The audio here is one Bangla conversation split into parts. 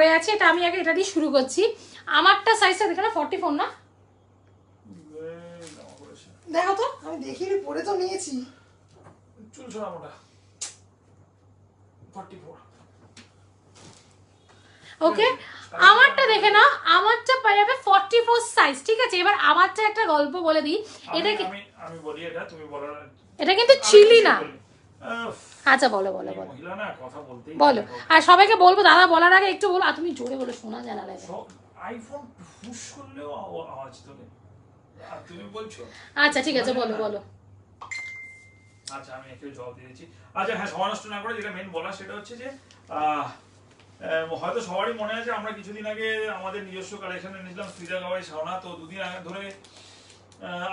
পড়ে আছে, এটা আমি আগে এটা দিয়ে শুরু করছি। আমারটা সাইজটা দেখে না 44 না, দেখো তো আমি দেখিনি, পরে তো নিয়েছি। চুল ছড়া মোটা 44। ওকে, আমারটা দেখে না, আমারটা পেয়ে যাবে 44 সাইজ, ঠিক আছে। এবার আমারটা একটা গল্প বলে দিই, এটা আমি বলি, এটা তুমি বলো। এটা কিন্তু চিলি না। আচ্ছা বলো বলো বলো মহিলা না, কথা বলতেই বলো। আর সবাইকে বলবো দাদা বলার আগে একটু বলো, আর তুমি জোরে বলো, শোনা যায় না লাগে। আইফোন পুশ করলেও আওয়াজ তোলে, আর তুমি বলছো। আচ্ছা ঠিক আছে, বলো বলো। আচ্ছা আমি একটু জবাব দিয়ে দিচ্ছি। আচ্ছা হ্যাঁ, সময় নষ্ট না করে যেটা মেন বলা সেটা হচ্ছে যে হয়তো সবারই মনে আছে আমরা কিছুদিন আগে আমাদের নিজস্ব কালেকশন এনেছিলাম সুইদা গাওয়াই শাওনা। তো দুদিন আগে ধরে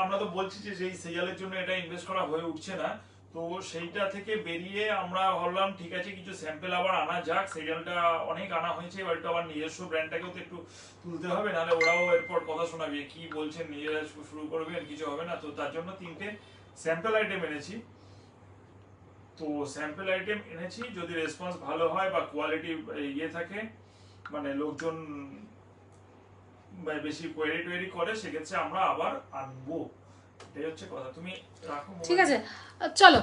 আমরা তো বলছি যে যেই সেজালের জন্য এটা ইনভেস্ট করা হয়ে উঠছে না, তো সেইটা থেকে বেরিয়ে আমরা ভাবলাম ঠিক আছে কিছু স্যাম্পেল আবার আনা যাক। সেজালটা অনেক আনা হয়েছে, এবার একটু আবার নিজস্ব ব্র্যান্ডটাকেও তো একটু তুলতে হবে, নাহলে ওরাও এরপর কথা শোনাবে কি বলছেন, নিজেরা শুরু করবেন কিছু হবে না। তো তার জন্য 3টে স্যাম্পেল আইটেম এনেছি। তো স্যাম্পল আইটেম এনেছি, যদি রেসপন্স ভালো হয় বা কোয়ালিটি ইয়ে থাকে, মানে লোকজন বেশি কোয়ারি করে, সেক্ষেত্রে আমরা আবার আনবো। এটাই হচ্ছে কথা। তুমি রাখো, ঠিক আছে চলো,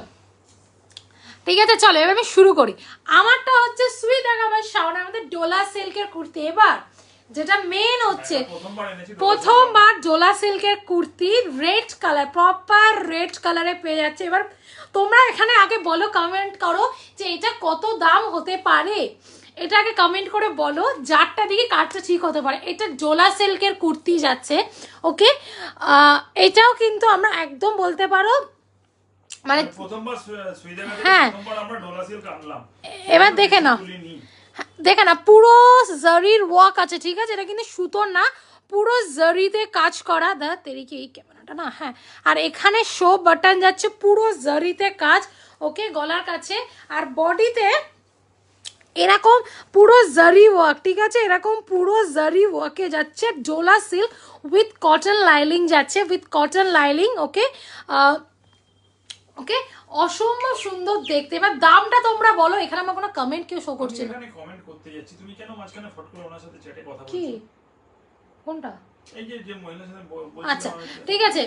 ঠিক আছে চলো এবার আমি শুরু করি। আমারটা হচ্ছে সুইদা গাওয়াই শাওনা, আমাদের ডোলা সিল্কের কুর্তি। এবার যেটা মেন হচ্ছে, প্রথমবার ডোলা সিল্কের kurti red colour, proper red কালারে পেয়ে যাচ্ছে। এবার তোমরা এখানে আগে বলো, কমেন্ট করো যে এটা কত দাম হতে পারে, এটা আগে কমেন্ট করে বলো, যারটা দিকে কাটটা ঠিক হতে পারে। এটা ডোলা সিল্কের কুর্তি যাচ্ছে, ওকে। এটাও কিন্তু আমরা একদম বলতে পারো মানে প্রথমবার হ্যাঁ, প্রথমবার আমরা ডোলা সিল্ক আনলাম। এবার দেখে নাও, দেখে না পুরো জারির ওয়ার্ক আছে, ঠিক আছে। এটা কিন্তু সুতোর না, পুরো জারিতে কাজ করা। দাদা তেরিকে এই ক্যামেরাটা না, হ্যাঁ। আর এখানে শো বাটন যাচ্ছে, পুরো জারিতে কাজ, ওকে, গলার কাছে। আর বডিতে এরকম পুরো জারি ওয়ার্ক, ঠিক আছে, এরকম পুরো জারি ওয়ার্কে যাচ্ছে। ডোলা সিল্ক উইথ কটন লাইলিং যাচ্ছে, উইথ কটন লাইলিং, ওকে। ওকে, অসম্ভব সুন্দর দেখতে। এবার দামটা তোমরা বলো, এখানে আমার কোনো কমেন্ট কেউ শো করছে না। এখানে কমেন্ট করতে যাচ্ছি, তুমি কেন মাঝখানে ফট করে ওনার সাথে চ্যাটে কথা বলছো? কি কোনটা? এই যে মহিলার সাথে বলছিলাম। আচ্ছা ঠিক আছে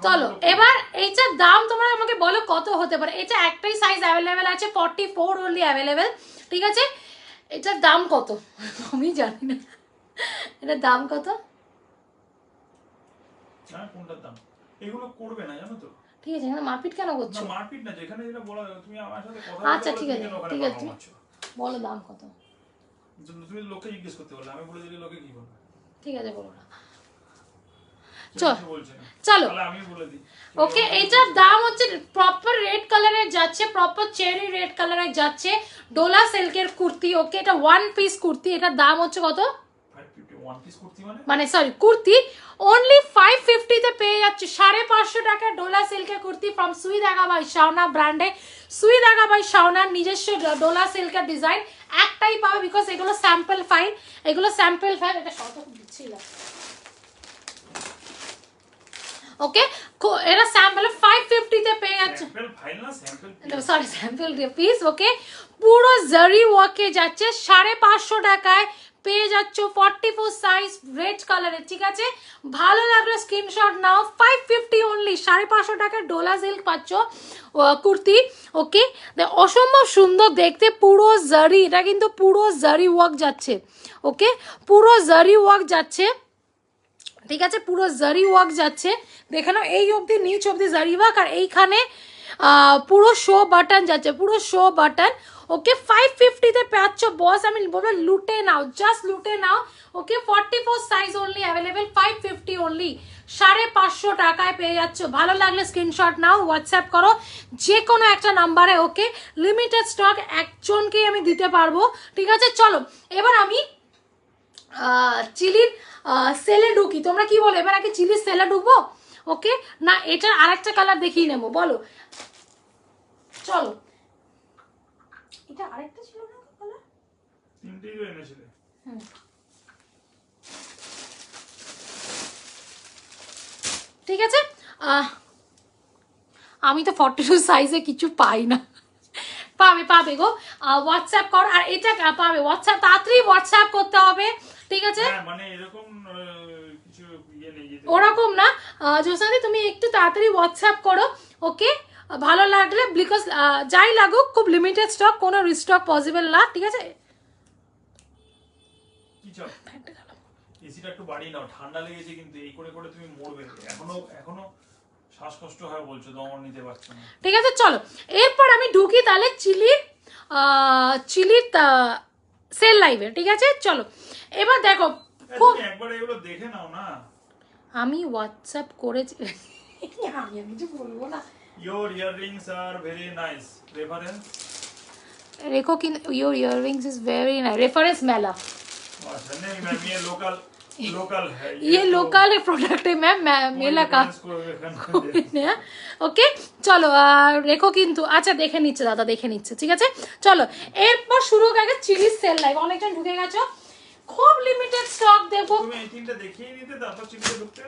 চলো, এবার এইটার দাম তোমরা আমাকে বলো কত হতে পারে। এটা একটাই সাইজ অ্যাভেলেবেল আছে, 44 অনলি অ্যাভেলেবেল, ঠিক আছে। এটার দাম কত আমি জানি না, এটার দাম কত? হ্যাঁ কোনটার দাম? এগুলো করবে না জানো তো। ঠিক আছে, এখানে মারপিট কেন করছো? না মারপিট না, যেখানে যেটা বলা, তুমি আমার সাথে কথা আচ্ছা ঠিক আছে ঠিক আছে, বলো দাম কত। তুমি লোককে জিজ্ঞেস করতে বললে, আমি বলে দিলে লোকে কি বলবে? ঠিক আছে বলো না, চলো আমি বলে দিই। ওকে, এটার দাম হচ্ছে প্রপার রেড কালারের যাচ্ছে, প্রপার চেরি রেড কালারের যাচ্ছে, ডোলা সিল্কের কুর্তি, ওকে। এটা ওয়ান পিস কুর্তি, এটার দাম হচ্ছে কত? 550 ওয়ান পিস কুর্তি মানে সরি কুর্তি অনলি 550 তে পেয়ে যাচ্ছে। 550 টাকা ডোলা সিল্কের কুর্তি ফ্রম সুই ধাগা বাই শাওনা ব্র্যান্ডে। সুই ধাগা বাই শাওনার নিজস্ব ডোলা সিল্কের ডিজাইন একটাই পাবে, বিকজ এগুলো স্যাম্পল ফাইল, এগুলো স্যাম্পল ফাইল। এটা শর্ট দিচ্ছিল, ওকে। এটা স্যাম্পল 550 তে পেয়ে যাচ্ছে, স্যাম্পল ফাইল না স্যাম্পল সরি স্যাম্পল পিস, ওকে। পুরো জারি ওয়ার্কে যাচ্ছে, 550 টাকায় পেয়ে যাচ্ছ 44 সাইজ রেড কালারের, ঠিক আছে। ভালো লাগলে স্ক্রিনশট নাও। 550 অনলি, 550 টাকায় ডোলা সিল্ক পাচ্ছ কুর্তি, ওকে। অসম্ভব সুন্দর দেখতে, পুরো জারি, এটা কিন্তু পুরো জারি ওয়ার্ক যাচ্ছে, ওকে, পুরো জারি ওয়ার্ক যাচ্ছে, ঠিক আছে, পুরো জারি ওয়ার্ক যাচ্ছে। দেখে নাও এই অবধি, নিচ অবধি জারি ওয়ার্ক, আর এইখানে পুরো শো বাটন যাচ্ছে, পুরো শো বাটন, ওকে। 550 তে পাচ্ছ বস, আমি বলবো লুটে নাও, জাস্ট লুটে নাও, ওকে। 44 সাইজ অনলি অ্যাভেলেবেল, 550 অনলি, 550 টাকায় পেয়ে যাচ্ছ। ভালো লাগলে স্ক্রিনশট নাও, হোয়াটসঅ্যাপ করো যে কোনো একটা নাম্বারে, ওকে। লিমিটেড স্টক, একজনকেই আমি দিতে পারবো, ঠিক আছে। চলো এবার আমি চিলির সেলে ঢুকি, তোমরা কি বলো? এবার আগে চিলির সেলে ঢুকবো, ওকে, না এটার আরেকটা কালার দেখিয়ে নেবো, বলো। চলো, এটা আরেকটা ছিল না কালার, তিনটেই এনেছিলে। ঠিক আছে। আমি তো 42 সাইজে কিছু পাই না, পাবে পাবে গো, হোয়াটসঅ্যাপ কর। আর এটা পাবে হোয়াটসঅ্যাপ, তাড়াতাড়ি হোয়াটসঅ্যাপ করতে হবে, ঠিক আছে? হ্যাঁ মানে এরকম কিছু ইয়ে নেই যে ওরকম না জোসাদি, তুমি একটু তাড়াতাড়ি হোয়াটসঅ্যাপ করো, ওকে? ভালো লাগলে, বিকজ যাই লাগুক খুব লিমিটেড স্টক, কোনো রিস্টক পসিবল না, ঠিক আছে? কি চাও? এসিটা একটু বাড়িয়ে নাও, ঠান্ডা লেগেছে কিন্তু, এই করে করে তুমি মরবে। এখনো শ্বাসকষ্ট হয় বলছো, দম নিতে পারছো না। ঠিক আছে চলো, এরপর আমি ঢুকি তাহলে চিলির সেল লাইভে, ঠিক আছে? চলো এবার দেখো, তুমি একবার এগুলো দেখে নাও না। আমি হোয়াটসঅ্যাপ করেছি, আমি আর কিছু বলবো না। Your earrings are very nice. Reference? রেখো কিন্তু, your earrings is very nice. Reference मेला, अच्छा नहीं मैम, ये लोकल है। ये लोकल प्रोडक्ट है मैम, मेला का। ওকে চলো, রেখো কিন্তু, আচ্ছা দেখে নিচ্ছে দাদা, দেখে নিচ্ছে, ঠিক আছে? চলো এরপর শুরু হয়ে গেছে চিলি সেল লাইভ, অনেকজন ঢুকে গেছো, খুব লিমিটেড স্টক দেবো। তুমি এই তিনটা দেখিয়ে নিতে, তারপর চিলিতে ঢুকতে।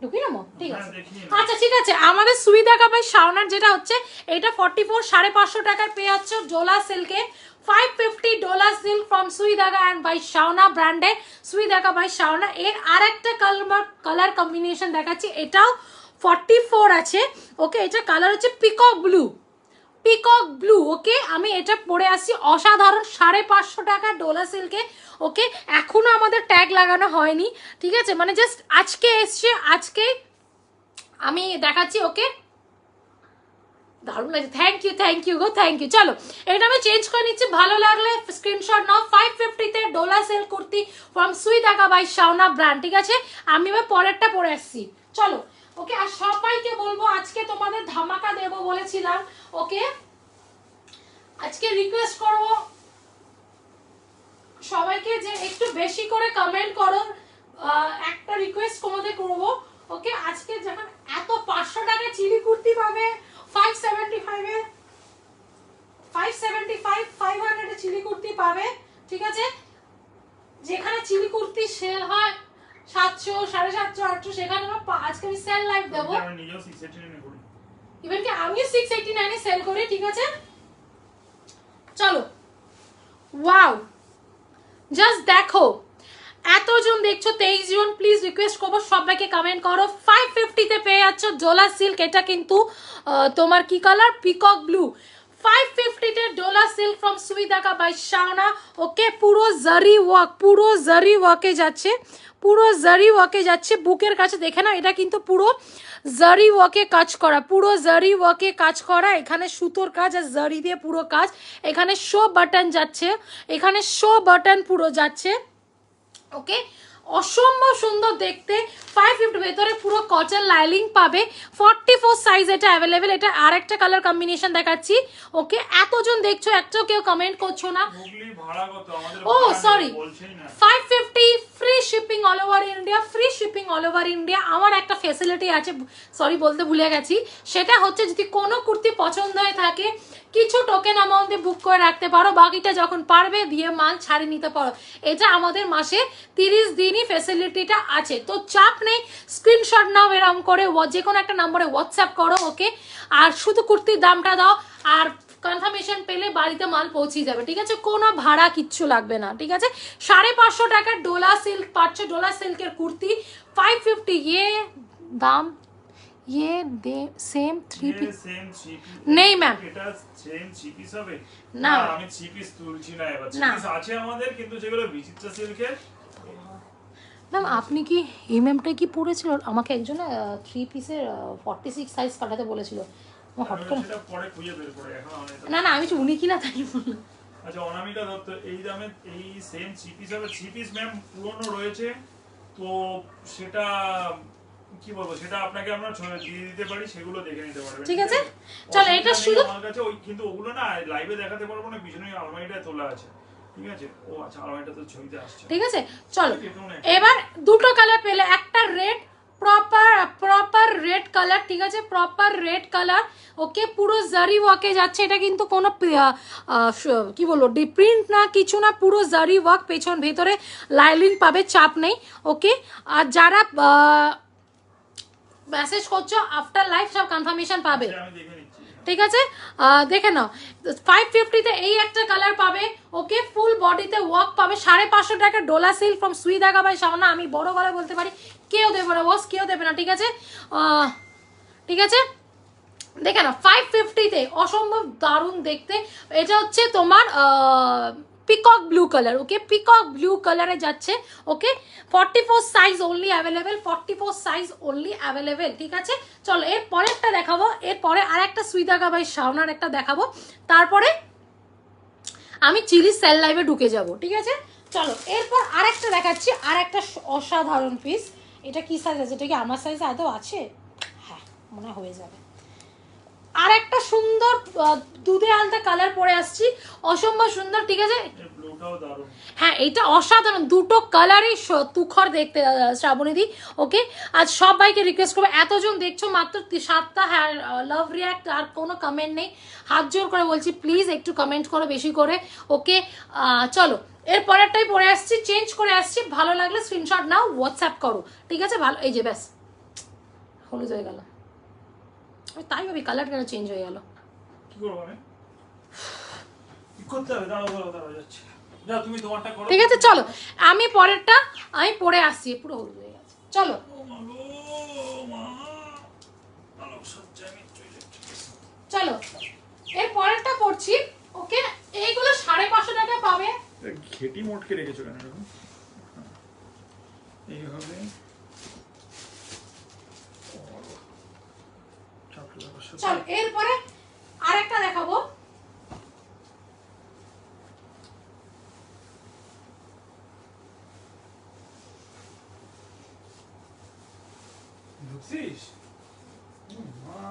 ঢুকি না মো, ঠিক আছে? দেখিয়ে আচ্ছা ঠিক আছে, আমাদের সুইদা কাবাই শাওনার যেটা হচ্ছে এটা 44 550 টাকায় পেয়ে যাচ্ছে ডোলা সিল্কে, 550 Dola silk from সুইদাগা and by শাওনা ব্র্যান্ডে, সুইদাগা বাই শাওনা। এর আরেকটা কালার কম্বিনেশন দেখাচ্ছি, এটাও 44 আছে, ওকে? এটা কালার হচ্ছে পিকক ব্লু, পিকক ব্লু, ওকে? আমি এটা পরে আসছি, অসাধারণ, 550 টাকা ডোলা সিল্কে, ওকে? এখনো আমাদের ট্যাগ লাগানো হয়নি, ঠিক আছে? মানে জাস্ট আজকে এসছে, আজকে আমি দেখাচ্ছি, ওকে? দারুণ লাগছে, থ্যাংক ইউ গো, থ্যাংক ইউ। চলো এটা আমি চেঞ্জ করে নিচ্ছি, ভালো লাগলে স্ক্রিনশট নাও। 550-তে Dola silk kurti from Sui Dhaga by Shaona brand, ঠিক আছে? আমি এবার পরেরটা পরে আসছি, চলো, ওকে? আর সবাইকে বলবো আজকে তোমাদের ধামাকা দেবো বলেছিলাম, ওকে? আজকে রিকোয়েস্ট করবো সবাইকে যে একটু বেশি করে কমেন্ট করো, একটা রিকোয়েস্ট তোমাদের করবো, ওকে? আজকে যখন এত 500 টাকা চিলি কুর্তি পাবে, 575 500 এ চিলি কুর্তি পাবে, ঠিক আছে? যেখানে চিলি কুর্তি সেল হয় 700 750 800, সেখানে আজকে আমি সেল লাইভ দেবো। আমি নিজেও 689 করি, ইভেন কি আমিও 689 এ সেল করি, ঠিক আছে? চলো, ওয়াও, জাস্ট দেখো, এতজন দেখছো, 23 জন, প্লিজ রিকোয়েস্ট করবো সবাইকে কমেন্ট করো। 550-তে পেয়ে যাচ্ছ ডোলা সিল্ক, এটা কিন্তু তোমার কি কালার, পিকক ব্লু, 550-তে Dola silk from Sui Dhaga by Shaona, okay? পুরো জারি ওয়ার্ক, পুরো জারি ওয়ার্কে যাচ্ছে, পুরো জারি ওয়ার্কে যাচ্ছে, বুকের কাছে দেখে না, এটা কিন্তু পুরো জারি ওয়ার্কে কাজ করা, পুরো জারি ওয়ার্কে কাজ করা, এখানে সুতোর কাজ আর জারি দিয়ে পুরো কাজ, এখানে শো বাটন যাচ্ছে, এখানে শো বাটন পুরো যাচ্ছে, ওকে? অসম্ভব সুন্দর দেখতে। 550 ভেতরে পুরো কটন লাইলিং পাবে, 44 সাইজ এটা অ্যাভেলেবেল। এটা আরেকটা কালার কম্বিনেশন দেখাচ্ছি, ওকে? এতজন দেখছো, একটাও কেউ কমেন্ট করছো না। হুগলি ভাড়া কত আমাদের? ও সরি, বলছেই না। 550 free shipping all over India, free shipping all over India. আমার একটা ফেসিলিটি আছে, সরি বলতে ভুলে গেছি, সেটা হচ্ছে যদি কোনো কুর্তি পছন্দ হয়ে থাকে, কিছু টোকেন অ্যামাউন্টে বুক করে রাখতে পারো, বাকিটা যখন পারবে দিয়ে মাল ছাড়িয়ে নিতে পারো। এটা আমাদের মাসে 30 দিনই ফেসিলিটিটা আছে, তো চাপ নেই। স্ক্রিনশট নাও এরকম করে, যে কোনো একটা নম্বরে হোয়াটসঅ্যাপ করো, ওকে? আর শুধু কুর্তির দামটা দাও, আর কনফার্মেশন পেলে বাড়িতে মাল পৌঁছে যাবে, ঠিক আছে? কোনো ভাড়া কিচ্ছু লাগবে না, ঠিক আছে? 550 টাকার ডোলা সিল্ক পাচ্ছ, ডোলা সিল্কের কুর্তি 550, ইয়ে দাম, ये दे सेम 3 পিস নেই ম্যাম, এটা সেম 3 পিস হবে না আমি 3 পিস তুলছি না, এবার 3 পিস আছে আমাদের, কিন্তু যেগুলো বিচিত্রা সিল্কের। ম্যাম আপনি কি এমএমটা কি পড়েছিল? আমাকে একজন 3 পিসের 46 সাইজ পাঠাতে বলেছিল, আমার হট করে সেটা পরে খুঁজে বের করে, এখন অনেক। না আমি উনি কিনা তাই বললাম। আচ্ছা অনামিকা দত্ত, এই দামে এই সেম 3 পিস হবে? 3 পিস ম্যাম পুরনো রয়েছে, তো সেটা কি বলবো, সেটা আপনাকে আমরা দিয়ে দিতে পারি, সেগুলো দেখে নিতে পারবেন, ঠিক আছে? চলো এটা শুধু আমার কাছে ওই, কিন্তু ওগুলো না লাইভে দেখাতে পারবো না, পিছনে আলমারিটায় তোলা আছে, ঠিক আছে? ও আচ্ছা, আলমারিটা তো ছবিতে আসছে, ঠিক আছে? চলো এবার দুটো কালার পেলে, একটা রেড, প্রপার রেড কালার, ঠিক আছে? প্রপার রেড কালার, ওকে? পুরো জারি ওয়ার্কে যাচ্ছে, এটা কিন্তু কোনো কি বলবো প্রিন্ট না, কিছু না, পুরো জারি ওয়ার্ক, পেছন ভেতরে লাইলিং পাবে, চাপ নেই, ওকে? আর যারা মেসেজ করছো আফটার লাইভ সব কনফার্মেশন পাবে, ঠিক আছে, দেখে নাও 550-তে এই একটা কালার পাবে। ওকে, ফুল বডিতে ওয়ার্ক পাবে। 550 টাকা Dola silk from Sui Dhaga by শাওনা। আমি বড় গলায় বলতে পারি কেউ দেবে না বস, কেউ দেবে না। ঠিক আছে, ঠিক আছে, দেখে না 550-তে অসম্ভব দারুণ দেখতে। এটা হচ্ছে তোমার পিকক ব্লু কালার। ওকে, পিকক ব্লু কালারে যাচ্ছে। ওকে, 44 size only available, 44 size only available. ঠিক আছে, চলো এর পরেরটা দেখাবো। এরপরে আর একটা সুই ধাগা বাই শাওনার একটা দেখাবো, তারপরে আমি চিলি সেল লাইভে ঢুকে যাব। ঠিক আছে, চলো এরপর আরেকটা দেখাচ্ছি, আর একটা অসাধারণ পিস। এটা কি সাইজ আছে? এটা কি আমার সাইজ আদৌ আছে? হ্যাঁ, মনে হয়ে যাবে। আর একটা সুন্দর দুধে আলতা কালার পরে আসছি, অসম্ভব সুন্দর। ঠিক আছে, হ্যাঁ এটা অসাধারণ, দুটো কালারই তুখর দেখতে শ্রাবণীদি। ওকে, আজ সবাইকে রিকোয়েস্ট করবো, এতজন দেখছো মাত্র 7টা হ্যাঁ লাভ রিয়াক্ট, আর কোনো কমেন্ট নেই। হাত জোর করে বলছি প্লিজ একটু কমেন্ট করো বেশি করে। ওকে, চলো এর পরেরটাই পরে আসছি, চেঞ্জ করে আসছি। ভালো লাগলে স্ক্রিনশট নাও, হোয়াটসঅ্যাপ করো। ঠিক আছে, ভালো, এই যে ব্যাস হলুদ হয়ে গেল। তাই ভাবি কালার কেন চেঞ্জ হয়ে গেল। কি করব আমি? কি করতে হবে? দাঁড়াও যাচ্ছি। যাও তুমি তোমারটা করো। ঠিক আছে, চলো আমি পরেরটা আমি পরে আসছি। পুরো হলুদ হয়ে গেছে। চলো চলো এর পরেরটা পড়ছি। ওকে, এইগুলো 550 টাকা পাবে। ঘেটি মোটকে রেখেছো কেন এরকম? এইভাবে চলো এরপরে আরেকটা দেখাবো।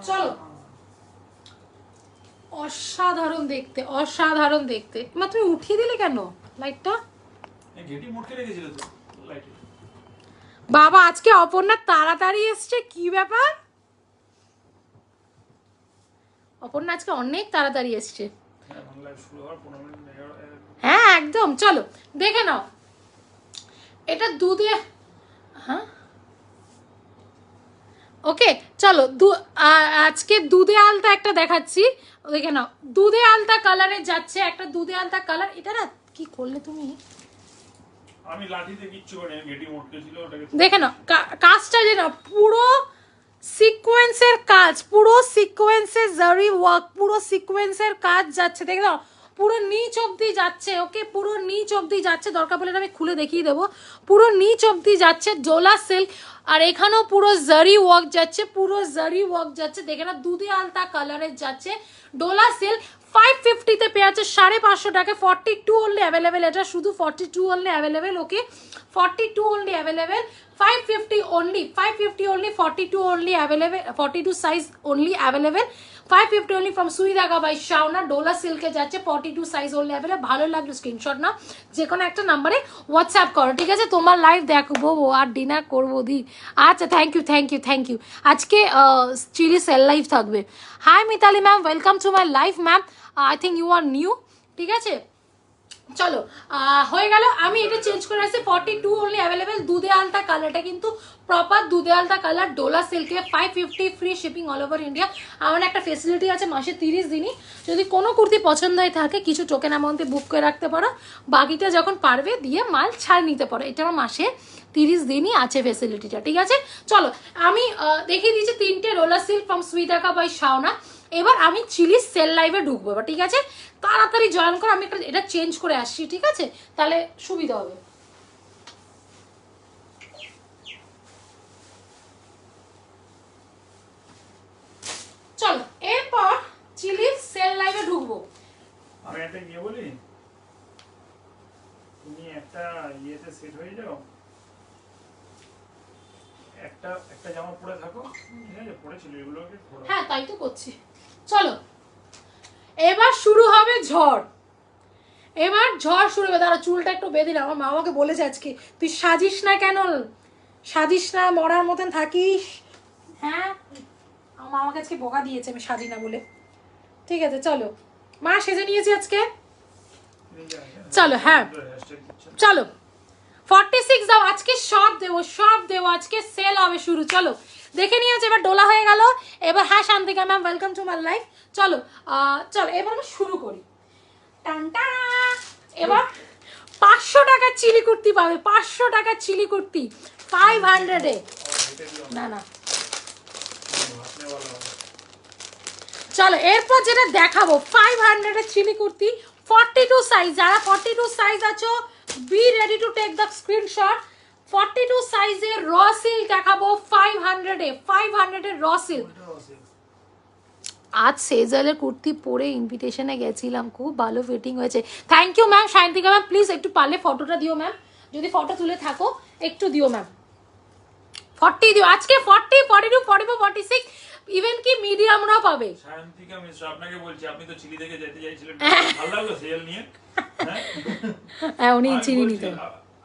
চলো, অসাধারণ দেখতে, অসাধারণ দেখতে। মা তুমি উঠিয়ে দিলে কেন লাইটটা? ঘেটি মোটকে রেখেছিলে তো লাইট। বাবা আজকে অপর্ণা তাড়াতাড়ি এসছে, কি ব্যাপার? অপর্ণা আজকে অনেক তাড়াতাড়ি এসছে। হ্যাঁ একদম, চলো দেখে নাও। এটা দুধে, হ্যাঁ ওকে চলো আজকে দুধে আলতা একটা দেখাচ্ছি। দেখে নাও, দুধে আলতা কালারে যাচ্ছে একটা দুধে আলতা কালার। এটা না কি করলে তুমি? আমি লাঠিতে কিচ্ছু করি না, গেটি মোটকে ছিল ওটাকে। দেখে নাও কাজটা, যে না পুরো সিকোয়েন্সের কাজ, পুরো সিকোয়েন্সের জারি ওয়ার্ক, পুরো সিকোয়েন্সের কাজ যাচ্ছে। দেখে নাও পুরো নিচ অবধি যাচ্ছে। ওকে, পুরো নিচ অবধি যাচ্ছে। দরকার পড়লে আমি খুলে দেখিয়ে দেবো। পুরো নিচ অবধি যাচ্ছে, ডোলা সিল্ক। আর এখানেও পুরো জারি ওয়ার্ক যাচ্ছে, পুরো জারি ওয়ার্ক যাচ্ছে। দেখে না দুধে আলতা কালারের যাচ্ছে, ডোলা সিল্ক। 550-তে পেয়ে আছে 550 টাকা, 42 অনলি অ্যাভেলেবেল। এটা শুধু 42 only available. Okay, 42 only available, 550 only, 550 only, 42 only available, 42 size only available, 550 only from Sui Dhaga by Shaona. Dola সিল্কে যাচ্ছে, 42 সাইজ অনলি অ্যাভেলেবেল। ভালো লাগলো স্ক্রিনশট নাও, যে কোনো একটা নাম্বারে হোয়াটসঅ্যাপ করো। ঠিক আছে, তোমার লাইভ দেখবো আর ডিনার করবো দি। আচ্ছা, thank you thank you thank you. আজকে চিলি সেল লাইভ থাকবে। Hi Mitali ma'am, welcome to my live ma'am. I think you are new. ঠিক আছে, চলো হয়ে গেল। আমি এটা চেঞ্জ করে আসছি, 42 অনলি অ্যাভেলেবেল। দুধে আলতা কালারটা কিন্তু প্রপার দুধে আলতা কালার, ডোলা সিল্কে, 550, free shipping all over India. আমার একটা ফেসিলিটি আছে মাসে 30 দিনই। যদি কোনো কুর্তি পছন্দ হয়ে থাকে কিছু টোকেন অ্যামাউন্টে বুক করে রাখতে পারো, বাকিটা যখন পারবে দিয়ে মাল ছাড় নিতে পারো। এটা আমার মাসে 30 দিনই আছে ফেসিলিটিটা। ঠিক আছে, চলো আমি দেখিয়ে দিয়েছি 3টে roller silk from Sui Dhaga by শাওনা। এবার আমি চিলি সেল লাইভে ঢুকবো এবার। ঠিক আছে, তাড়াতাড়ি জয়েন করো। আমি এটা চেঞ্জ করে আসছি। ঠিক আছে, তাহলে সুবিধা হবে। চলো এরপর চিলি সেল লাইভে ঢুকবো। আমি একটা গিয়ে বলি, তুমি একটা ইয়েতে সেট হয়ে যাও, একটা জামা পরে থাকো। ঠিক আছে, পরেছিল এগুলোকে। হ্যাঁ তাই তো করছি। চলো এবার শুরু হবে ঝড়। এবার ঝড় শুরু হবে। দাঁড়া চুলটা একটু বেঁধে না। আমার মা আমাকে বলেছে আজকে তুই সাজিস না কেন, সাজিস না, মরার মতন থাকিস। হ্যাঁ, আমার মা আমাকে আজকে বকা দিয়েছে আমি সাজি না বলে। ঠিক আছে, চলো মা সেজে নিয়েছি আজকে। চলো হ্যাঁ চলো 46 দাও, আজকে সব দেবো সব দেবো, আজকে সেল হবে শুরু। চলো দেখে নিয়েছে, এবার ডোলা হয়ে গেল। এবার হ্যাঁ Shantika ma'am, welcome to my life. চলো চলো এবার আমরা শুরু করি। টানটানা। এবার 500 টাকার চিলি কুর্তি পাবে, 500 টাকার চিলি কুর্তি 500-এ। না না চলো এরপর যেটা দেখাবো 500-এর চিলি কুর্তি 42 সাইজ। যারা 42 সাইজ আছো be ready to take the screenshot. 42 সাইজের র সিল্ক দেখাবো 500-এ, 500-এর র সিল্ক। আজ সেজালের কুর্তি পরে ইনভিটেশনে গেছিলাম, খুব ভালো ফিটিং হয়েছে। Thank you ma'am. Shantika ma'am please একটু পারলে ফটোটা দিও ম্যাম, যদি ফটো তুলে থাকো একটু দিও ম্যাম। 40 দিও আজকে, 40, 42, 44, 46, ইভেন কি মিডিয়ামরাও পাবে। শান্তিকা মিশ্র আপনাকে বলছি, আপনি তো চিলি থেকে যেতে চাইছিলেন, ভালো লাগলো সেল নিয়ে। হ্যাঁ উনি চিনি নিত।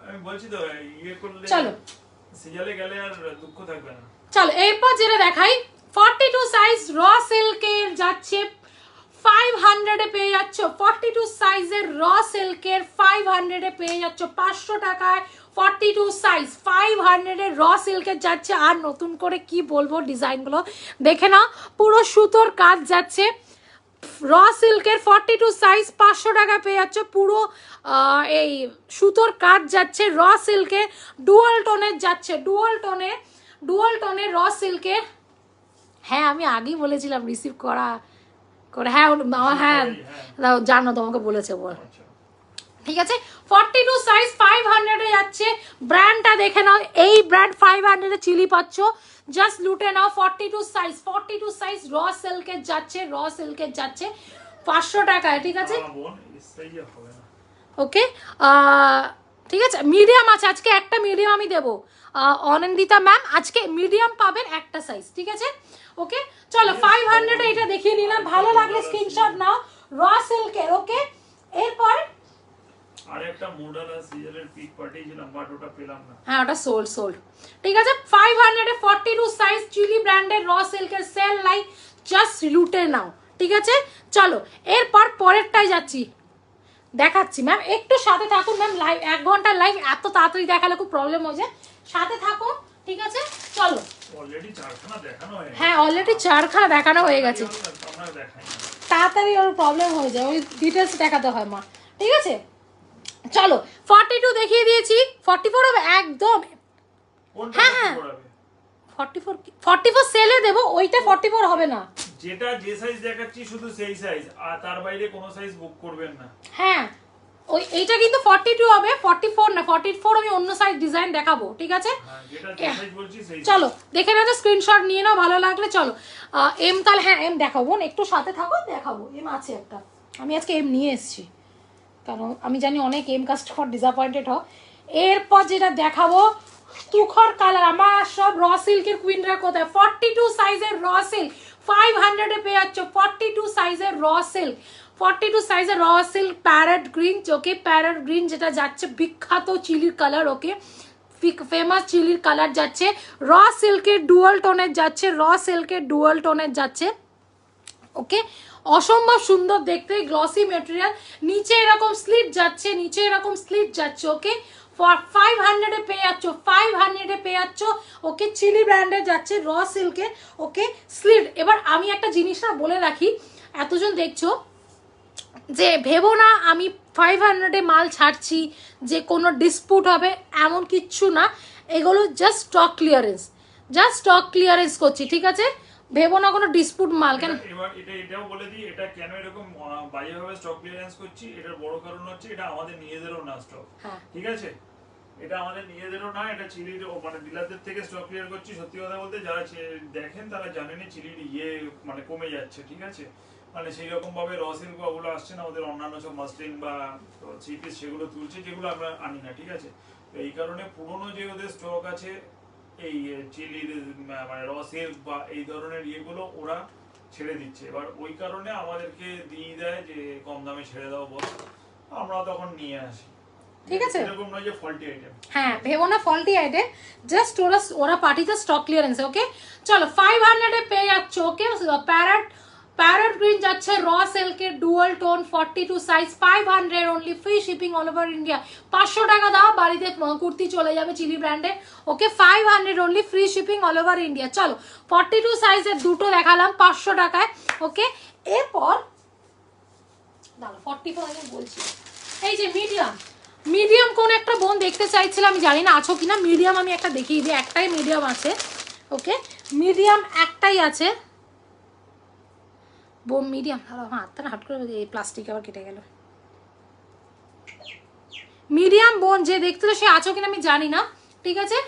আমি বলছি তো ইয়ে করলে চলো সিজালে গেলে আর দুঃখ থাকবে না। চলো এরপর যেটা দেখাই 42 সাইজ র সিল্কের যাচ্ছে 500-এ পেয়ে যাচ্ছ। 42 সাইজের র সিল্কের 500-এ পেয়ে যাচ্ছ 500 টাকায়। 42 সাইজ 500-এর র সিল্কের যাচ্ছে। আর নতুন করে কি বলবো, ডিজাইনগুলো দেখে নাও, পুরো সুতোর কাজ যাচ্ছে। র সিল্কের 42 সাইজ 500 টাকা পেয়ে যাচ্ছে, পুরো এই সুতোর কাজ যাচ্ছে। র সিল্কের ডুয়াল টোনের যাচ্ছে, ডুয়াল টোনের র সিল্কের। হ্যাঁ আমি আগেই বলেছিলাম রিসিভ করা করে। হ্যাঁ হ্যাঁ জানো তোমাকে বলেছে বল, ঠিক আছে। 42 সাইজ 500-এ যাচ্ছে। ব্র্যান্ডটা দেখে নাও, এই ব্র্যান্ড 500-এ চিলি পাচ্ছ, জাস্ট লুটে নাও। 42 সাইজ র সিল্কের যাচ্ছে, র সিল্কের যাচ্ছে 500 টাকায়, ঠিক আছে। ওকে ঠিক আছে, মিডিয়াম আছে আজকে, একটা মিডিয়াম আমি দেবো। অনন্দিতা ম্যাম আজকে মিডিয়াম পাবেন একটা সাইজ, ঠিক আছে। ওকে চলো 500-এ এটা দেখিয়ে নিলাম, ভালো লাগলে স্ক্রিনশট নাও। র সিল্কের, ওকে। এরপর আরেকটা মডেল আছে সিজারের পিক পাঠিয়েছিলাম বাট ওটা পেলাম না। হ্যাঁ ওটা সোল্ড, ঠিক আছে। 500-এ 42 সাইজ চিলি ব্র্যান্ডের র সিল্কের সেল লাইক, জাস্ট লুটে নাও, ঠিক আছে। চলো এরপর পরেরটাই যাচ্ছি, দেখাচ্ছি ম্যাম, একটু সাথে থাকুন ম্যাম। লাইভ 1 ঘন্টার লাইভ এত তাড়াতাড়ি দেখালে খুব প্রবলেম হয়ে যায়, সাথে থাকুন, ঠিক আছে। চলো অলরেডি 4খানা দেখানো হয়ে গেছে। হ্যাঁ অলরেডি 4খানা দেখানো হয়ে গেছে, আমরা দেখাই না, তাড়াতাড়ি ওর প্রবলেম হয়ে যায়, ওই ডিটেলস দেখাতে হয় মা, ঠিক আছে। চলো 42 দেখিয়ে দিয়েছি, 44 হবে একদম। হ্যাঁ হ্যাঁ 44 সেলে দেবো, ওইটা 44 হবে না। যেটা যে সাইজ দেখাচ্ছি শুধু সেই সাইজ, আর তার বাইরে কোনো সাইজ বুক করবেন না। হ্যাঁ ওই এইটা কিন্তু 42 হবে, 44 না, 44 আমি অন্য সাইজ ডিজাইন দেখাবো, ঠিক আছে। যেটা যে সাইজ বলছি সেই। চলো দেখে নাও, স্ক্রিনশট নিয়ে নাও, ভালো লাগলে। চলো এম তাহলে, হ্যাঁ এম দেখাবো, একটু সাথে থাকো, দেখাবো। এম আছে একটা, আমি আজকে এম নিয়ে এসেছি, কারণ আমি জানি অনেক এম কাস্টমার ডিসঅ্যাপয়েন্টেড হয়। এরপর যেটা দেখাবো তুখর কালার, আমার সব র সিল্কের কুইনরা কোথায়। 42 সাইজের র সিল্ক 500-এ পেয়ে যাচ্ছ। 42 সাইজের র সিল্ক, 42 সাইজের র সিল্ক প্যারেট গ্রিন, ওকে প্যারেট গ্রিন যেটা যাচ্ছে, বিখ্যাত চিলির কালার, ওকে ফেমাস চিলির কালার যাচ্ছে। র সিল্কের ডুয়াল টোনের যাচ্ছে, র সিল্কের ডুয়াল টোনের যাচ্ছে, ওকে। অসম্ভব সুন্দর দেখতে, গ্লসি মেটেরিয়াল, নিচে এরকম স্লিট যাচ্ছে, নিচে এরকম স্লিট যাচ্ছে, ওকে। 500-এ পেয়ে যাচ্ছ, 500-এ পেয়ে যাচ্ছ, ওকে। চিলি ব্র্যান্ডের যাচ্ছে র সিল্কে, ওকে স্লিট। এবার আমি একটা জিনিস না বলে রাখি, এতজন দেখছো যে ভেবো না আমি 500-এ মাল ছাড়ছি যে কোনো ডিসপুট হবে, এমন কিচ্ছু না। এগুলো জাস্ট স্টক ক্লিয়ারেন্স করছি, ঠিক আছে। ভেবো না কোনো ডিসপুট মাল। কেন এবার এটাও বলে দিই, এটা কেন এরকম বাজেভাবে স্টক ক্লিয়ারেন্স করছি, এটার বড় কারণ হচ্ছে এটা আমাদের নিজেদেরও না স্টক, ঠিক আছে। এটা আমাদের নিজেদেরও না, এটা চিলির মানে ডিলারদের থেকে স্টক ক্লিয়ার করছি। সত্যি কথা বলতে যারা দেখেন তারা জানেন চিলির ইয়ে মানে কমে যাচ্ছে, ঠিক আছে। মানে সেই রকম ভাবে র সিল্ক বা ওগুলো আসছে না, ওদের অন্যান্য সব মাসলিন বা থ্রি পিস সেগুলো তুলছে, যেগুলো আমরা আনি না, ঠিক আছে। তো এই কারণে পুরনো যে ওদের স্টক আছে এই চিলির মানে র সিল্ক বা এই ধরনের ইয়েগুলো ওরা ছেড়ে দিচ্ছে। এবার ওই কারণে আমাদেরকে দিয়ে দেয় যে কম দামে ছেড়ে দাও বস, আমরা তখন নিয়ে আসি, ঠিক আছে। এরকম নয় যে ফল্টি আইটেম। হ্যাঁ ভেবো না ফল্টি আইটেম, জাস্ট ওরা পাঠিয়েছে স্টক ক্লিয়ারেন্সে, ওকে। চলো 500-এ পেয়ে যাচ্ছ, ওকে। প্যারট গ্রিন যাচ্ছে র সিল্কের dual tone 42 size 500 only, free shipping all over India. 500 টাকা দাও, বাড়িতে কুর্তি চলে যাবে চিলি ব্র্যান্ডে। ওকে 500 only, free shipping all over India. চলো 42 সাইজের দুটো দেখালাম 500 টাকায়। ওকে এরপর দাঁড়া 44 আমি বলছি, এই যে মিডিয়াম, মিডিয়াম কোন একটা বোন দেখতে চাইছিলাম, আমি জানি না আছো কিনা। মিডিয়াম আমি একটা দেখিয়ে দিই, একটাই মিডিয়াম আছে। ওকে মিডিয়াম একটাই আছে বোন, মিডিয়াম। হাতটা হাট করে এই প্লাস্টিক আবার কেটে গেল। মিডিয়াম বোন যে দেখতে সে আছো কিনা আমি জানি না, ঠিক আছে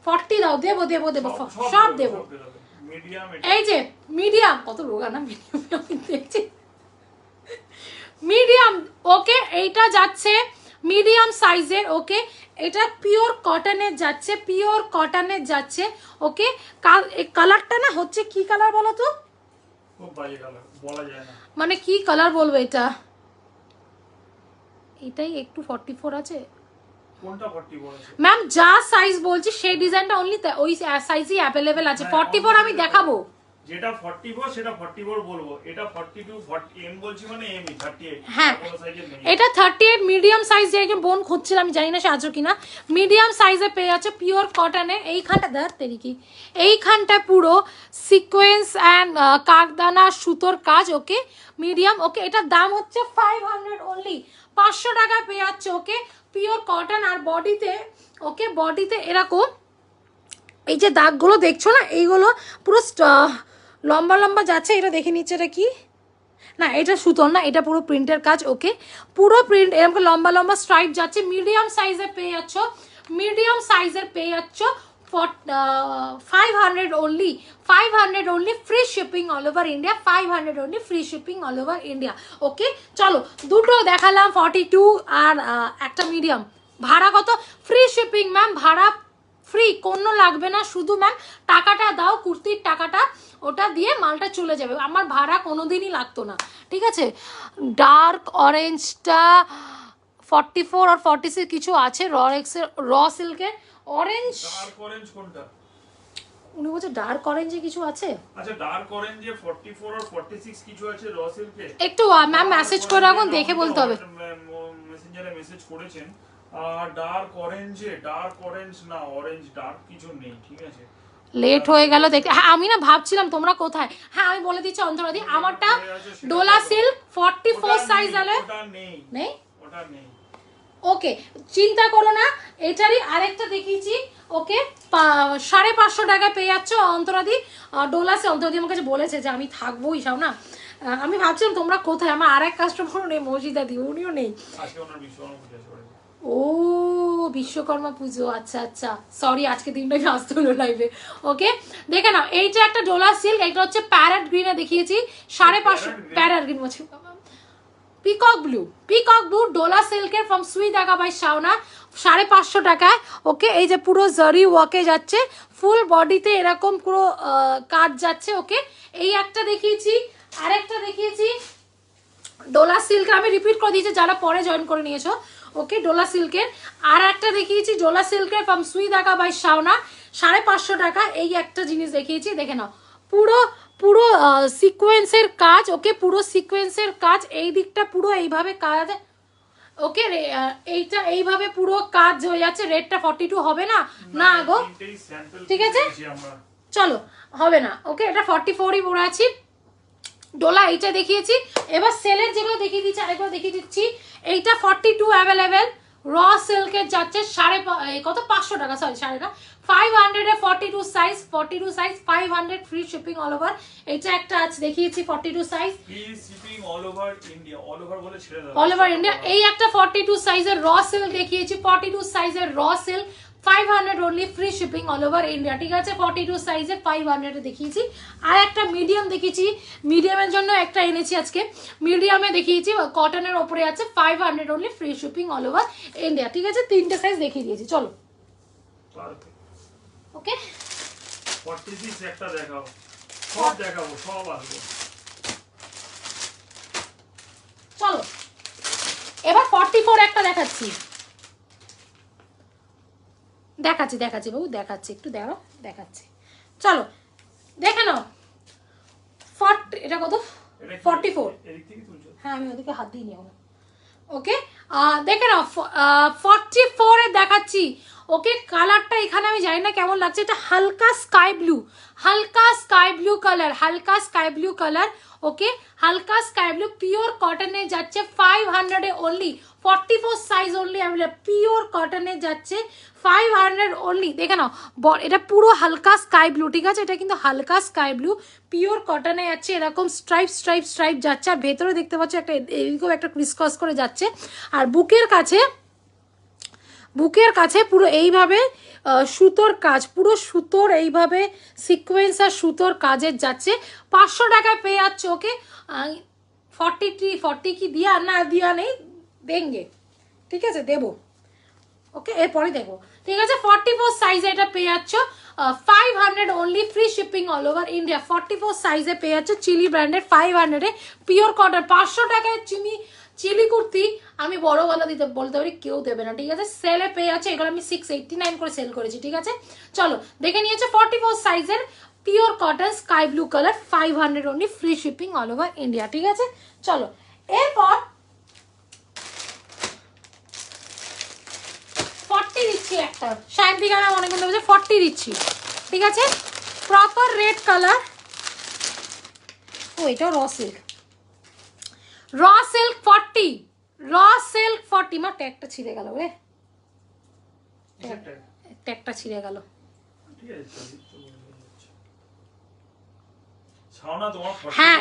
40 দাও, দেবো দেবো দেবো সব দেবো। এই যে মিডিয়াম, কত রোগা না মিডিয়াম আমি দেখছি। মিডিয়াম ওকে, এইটা যাচ্ছে মিডিয়াম সাইজের। ওকে এটা পিওর কটনের যাচ্ছে, পিওর কটনের যাচ্ছে। ওকে কালারটা না হচ্ছে কি কালার বলো তো, খুব বাজে কালার, বলা যায় না মানে কি কালার বলবো এটা, এটাই একটু 44 আছে কোনটা 44 আছে ম্যাম, যা সাইজ বলছি সেই ডিজাইনটা অনলি ওই সাইজই अवेलेबल আছে। 44 আমি দেখাবো, যেটা 44 সেটা 44 বলবো, এটা 42 40 এম বলছি মানে এম 38। হ্যাঁ কোনো সাইজের নেই, এটা 38 মিডিয়াম সাইজ। যে একজন বোন খুঁজছিলাম, আমি জানি না সে আছো কিনা, মিডিয়াম সাইজে পেয়ে যাচ্ছে পিওর কটনে। এইখানটা দেখ তেরিকি, এইখানটা পুরো সিকোয়েন্স অ্যান্ড কারদানা সুতোর কাজ। ওকে মিডিয়াম। ওকে এটার দাম হচ্ছে 500 অনলি, 500 টাকা পেয়ে যাচ্ছে। ওকে পিওর কটন। আর বডিতে, ওকে বডিতে এরকম এই যে দাগগুলো দেখছো না, এইগুলো পুরো লম্বা লম্বা যাচ্ছে। এটা দেখে নিচ্ছে, এটা কি না, এটা সুতোর না, এটা পুরো প্রিন্টের কাজ। ওকে পুরো প্রিন্ট, এরকম লম্বা লম্বা স্ট্রাইপ যাচ্ছে। মিডিয়াম সাইজে পেয়ে যাচ্ছ, মিডিয়াম সাইজের পেয়ে যাচ্ছ 500 only, 500 only, free shipping all over India. 500 only, free shipping all over India. Okay চলো দুটো দেখালাম 42 আর একটা মিডিয়াম। ভাড়া কত? ফ্রি শিপিং ম্যাম, ভাড়া ফ্রি, কোনো লাগবে না, শুধু ম্যাম টাকাটা দাও, কুর্তির টাকাটা, ওটা দিয়ে মালটা চলে যাবে। আমার ভাড়া কোনোদিনই লাগতো না, ঠিক আছে। ডার্ক অরেঞ্জটা 44 আর 46 কিছু আছে, র সিল্কের অরেঞ্জ। ডার্ক অরেঞ্জ কোনটা? উনি বলছে ডার্ক অরেঞ্জে কিছু আছে। আচ্ছা ডার্ক অরেঞ্জে 44 আর 46 কিছু আছে র সিল্কে। একটু ম্যাম মেসেজ করে রাখুন, দেখে বলতে হবে। মেসেঞ্জারে মেসেজ করেছেন। আর ডার্ক অরেঞ্জে, ডার্ক অরেঞ্জ না, অরেঞ্জ ডার্ক কিছু নেই, ঠিক আছে। লেট হয়ে গেল দেখতে। হ্যাঁ আমি না ভাবছিলাম তোমরা কোথায়। হ্যাঁ আমি বলে দিচ্ছি অন্তরাদি, আমারটা ডোলা সিল্ক 44 সাইজ হলে ওটা নেই, নেই, ওটা নেই। ওকে চিন্তা করো না, এটারই আরেকটা দেখিয়েছি। ওকে 550 টাকা পেয়ে যাচ্ছ অন্তরাদি ডোলাসে। অন্তরাদি আমার কাছে বলেছে যে আমি থাকবো হিসাব না। আমি ভাবছিলাম তোমরা কোথায়। আমার আরেক কাস্টমারও নেই, মসজিদা দি, উনিও নেই। আজকে ওনার বিশ্বকর্মা পূজা আছে। ও বিশ্বকর্মা পুজো, আচ্ছা আচ্ছা সরি, আজকে দিনটা আসতে হলো লাইভে। ওকে দেখে নাও, এইটা একটা ডোলা সিল্ক, এটা হচ্ছে প্যারেট গ্রিনে দেখিয়েছি 550। প্যারেট গ্রিন বলছি, peacock blue, peacock blue Dola সিল্কের ফ্রম সুই দেখা বাই শাওনা 550 টাকায়। ওকে এই যে পুরো জারি ওয়ার্কে যাচ্ছে, ফুল বডিতে এরকম পুরো কাজ যাচ্ছে। ওকে এই একটা দেখিয়েছি, আরেকটা দেখিয়েছি ডোলা সিল্ক, আমি রিপিট করে দিয়েছি যারা পরে জয়েন করে নিয়েছো। ওকে ডোলা সিল্কের আর একটা দেখিয়েছি, ডোলা সিল্কের ফ্রম সুই দেখা বাই শাওনা 550 টাকা। এই একটা জিনিস দেখিয়েছি, দেখে নাও পুরো পুরো সিকোয়েন্সের কাজ। ওকে পুরো সিকোয়েন্সের কাজ, এই দিকটা পুরো এইভাবে কাজ। ওকে এইটা এইভাবে পুরো কাজ হয়ে যাচ্ছে। রেটটা 42 হবে না, না গো ঠিক আছে চলো হবে না। ওকে এটা 44ই পরে আছি। ডোলা এইটা দেখিয়েছি, এবার সেলের যেগুলো দেখিয়ে দিচ্ছি আরেকবার দেখিয়ে দিচ্ছি। এইটা 42 অ্যাভেলেবেল, র সিল্কের যাচ্ছে 500 টাকা, সরি 500 এ 42 size, 42 size 500 free shipping all over. এটা একটা আছে দেখিয়েছি 42 size, free shipping all over India, all over বলে ছেড়ে দাও, অল ওভার ইন্ডিয়া। এই একটা 42 সাইজের র সিল্ক দেখিয়েছি, 42 সাইজের raw silk 500 only, free shipping all over India, ঠিক আছে। 42 সাইজের 500 দেখিয়েছি। আর একটা মিডিয়াম দেখিয়েছি, মিডিয়ামের জন্য একটা এনেছি আজকে। মিডিয়ামে দেখিয়েছি কটনের ওপরে আছে 500 only, free shipping all over India, ঠিক আছে। তিনটে সাইজ দেখিয়ে দিয়েছি, চলো ওকে 46 একটা দেখাও, সব দেখাবো, সব আসবে। চলো এবার 44 একটা দেখাচ্ছি, দেখাচ্ছি দেখাচ্ছি বাবু, দেখাচ্ছি একটু দেখো, দেখাচ্ছি চলো দেখে নাও। 40, এটা কত? এটা কি 44। এদিক থেকে তুলছো? হ্যাঁ আমি ওদিকে হাত দিয়ে নিও। ওকে, দেখে নাও 44 এ দেখাচ্ছি। ওকে, কালারটা এখানে আমি জানি না কেমন লাগছে, এটা হালকা স্কাই ব্লু, হালকা স্কাই ব্লু কালার, হালকা স্কাই ব্লু কালার। ওকে, হালকা স্কাই ব্লু, পিওর কটনে যাচ্ছে 500 এ only, 44 size only available, pure কটনে যাচ্ছে 500 অনলি। দেখে নাও, এটা পুরো হালকা স্কাই ব্লু, ঠিক আছে, এটা কিন্তু হালকা স্কাই ব্লু, পিওর কটনে যাচ্ছে, এরকম স্ট্রাইপ স্ট্রাইপ স্ট্রাইপ যাচ্ছে, আর ভেতরে দেখতে পাচ্ছ একটা এরকম একটা ক্রিসক্রস করে যাচ্ছে। আর বুকের কাছে পুরো এইভাবে সুতোর কাজ, পুরো সুতোর এইভাবে সিকোয়েন্স আর সুতোর কাজের যাচ্ছে। 500 টাকায় পেয়ে যাচ্ছে। ওকে, 40 কি দিয়া নেই, দেঙ্গে, ঠিক আছে, দেবো। ওকে, এরপরে দেখো, ঠিক আছে, 44 সাইজে এটা পেয়ে যাচ্ছ 500 only, free shipping all over India. 44 সাইজে পেয়ে যাচ্ছ চিলি ব্র্যান্ডের 500 এ পিওর কটন। 500 টাকায় চিলি কুর্তি আমি বড় গলা বলতে পারি কেউ দেবে না, ঠিক আছে, সেলে পেয়ে যাচ্ছে। এগুলো আমি 689 করে সেল করেছি, ঠিক আছে। চলো দেখে নিয়েছে 44 সাইজের pure cotton sky blue colour, 500 only, free shipping all over India, ঠিক আছে। চলো এরপর 40 দিচ্ছি একটা, সায়ন্তিকা ম্যাম অনেকক্ষণ বলছে 40 দিচ্ছি, ঠিক আছে, প্রপার রেড কালার। ও এটাও র সিল্ক, 40 মা, ট্যাগটা ছিঁড়ে গেল রে, ট্যাগটা ছিঁড়ে গেল। ঠিক আছে, শাওনা তোমার হ্যাঁ,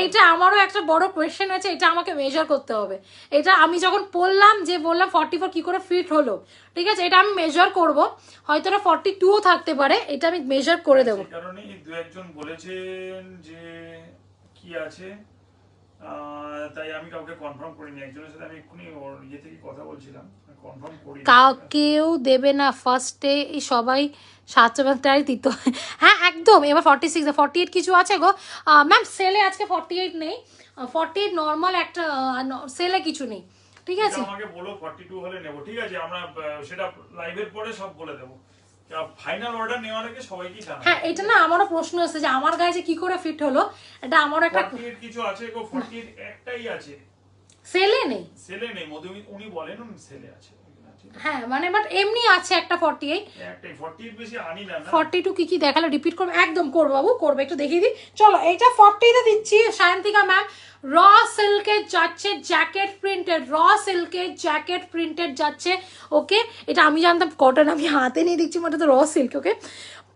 এইটা আমারও একটা বড় কোয়েশ্চেন আছে, এটা আমাকে মেজার করতে হবে। এটা আমি যখন পড়লাম যে বললাম 44 কি করে ফিট হলো, ঠিক আছে, এটা আমি মেজার করব, হয়তো এটা 42ও থাকতে পারে, এটা আমি মেজার করে দেবো। এই কারণে দু একজন বলেছেন যে কি আছে, তাই আমি কাউকে কনফার্ম করিনি। একজনের সাথে আমি এক্ষুনি ওর ইয়ে থেকে কথা বলছিলাম, কনফার্ম করি কেউ দেবে না ফার্স্টে, সবাই 7টাই দিত। হ্যাঁ একদম। এবার 46, 48 কিছু আছে গো ম্যাম, সেলে আজকে 48 নেই, 48 নর্মাল একটা, সেলে কিছু নেই, ঠিক আছে। আমাকে বলো 42 হলে নেব, ঠিক আছে, আমরা সেটা লাইভের পরে সব বলে দেবো। ফাইনাল অর্ডার নেওয়ার আগে সবাইকে জানাবো। হ্যাঁ, এটা না আমারও প্রশ্ন আছে যে আমার গায়ে যে কি করে ফিট হলো, এটা আমারও একটা 48 কিছু আছে গো, 48 একটাই আছে, সেলে নেই, সেলে নেই, উনি বলেন উনি সেলে আছে। হ্যাঁ মানে বাট এমনি আছে একটা 48, একটাই 40 বেশি আনি না। 42 কি দেখালো, রিপিট করবে, একদম করবো বাবু, করবে, একটু দেখিয়ে দিই। চলো এইটা 40 তে দিচ্ছি সায়ন্তিকা ম্যাম। র সিল্কের যাচ্ছে জ্যাকেট প্রিন্টেড, র সিল্কের জ্যাকেট প্রিন্টেড যাচ্ছে। ওকে, এটা আমি জানতাম কটন, আমি হাতে নিয়ে দিচ্ছি, মানে তো র সিল্ক। ওকে,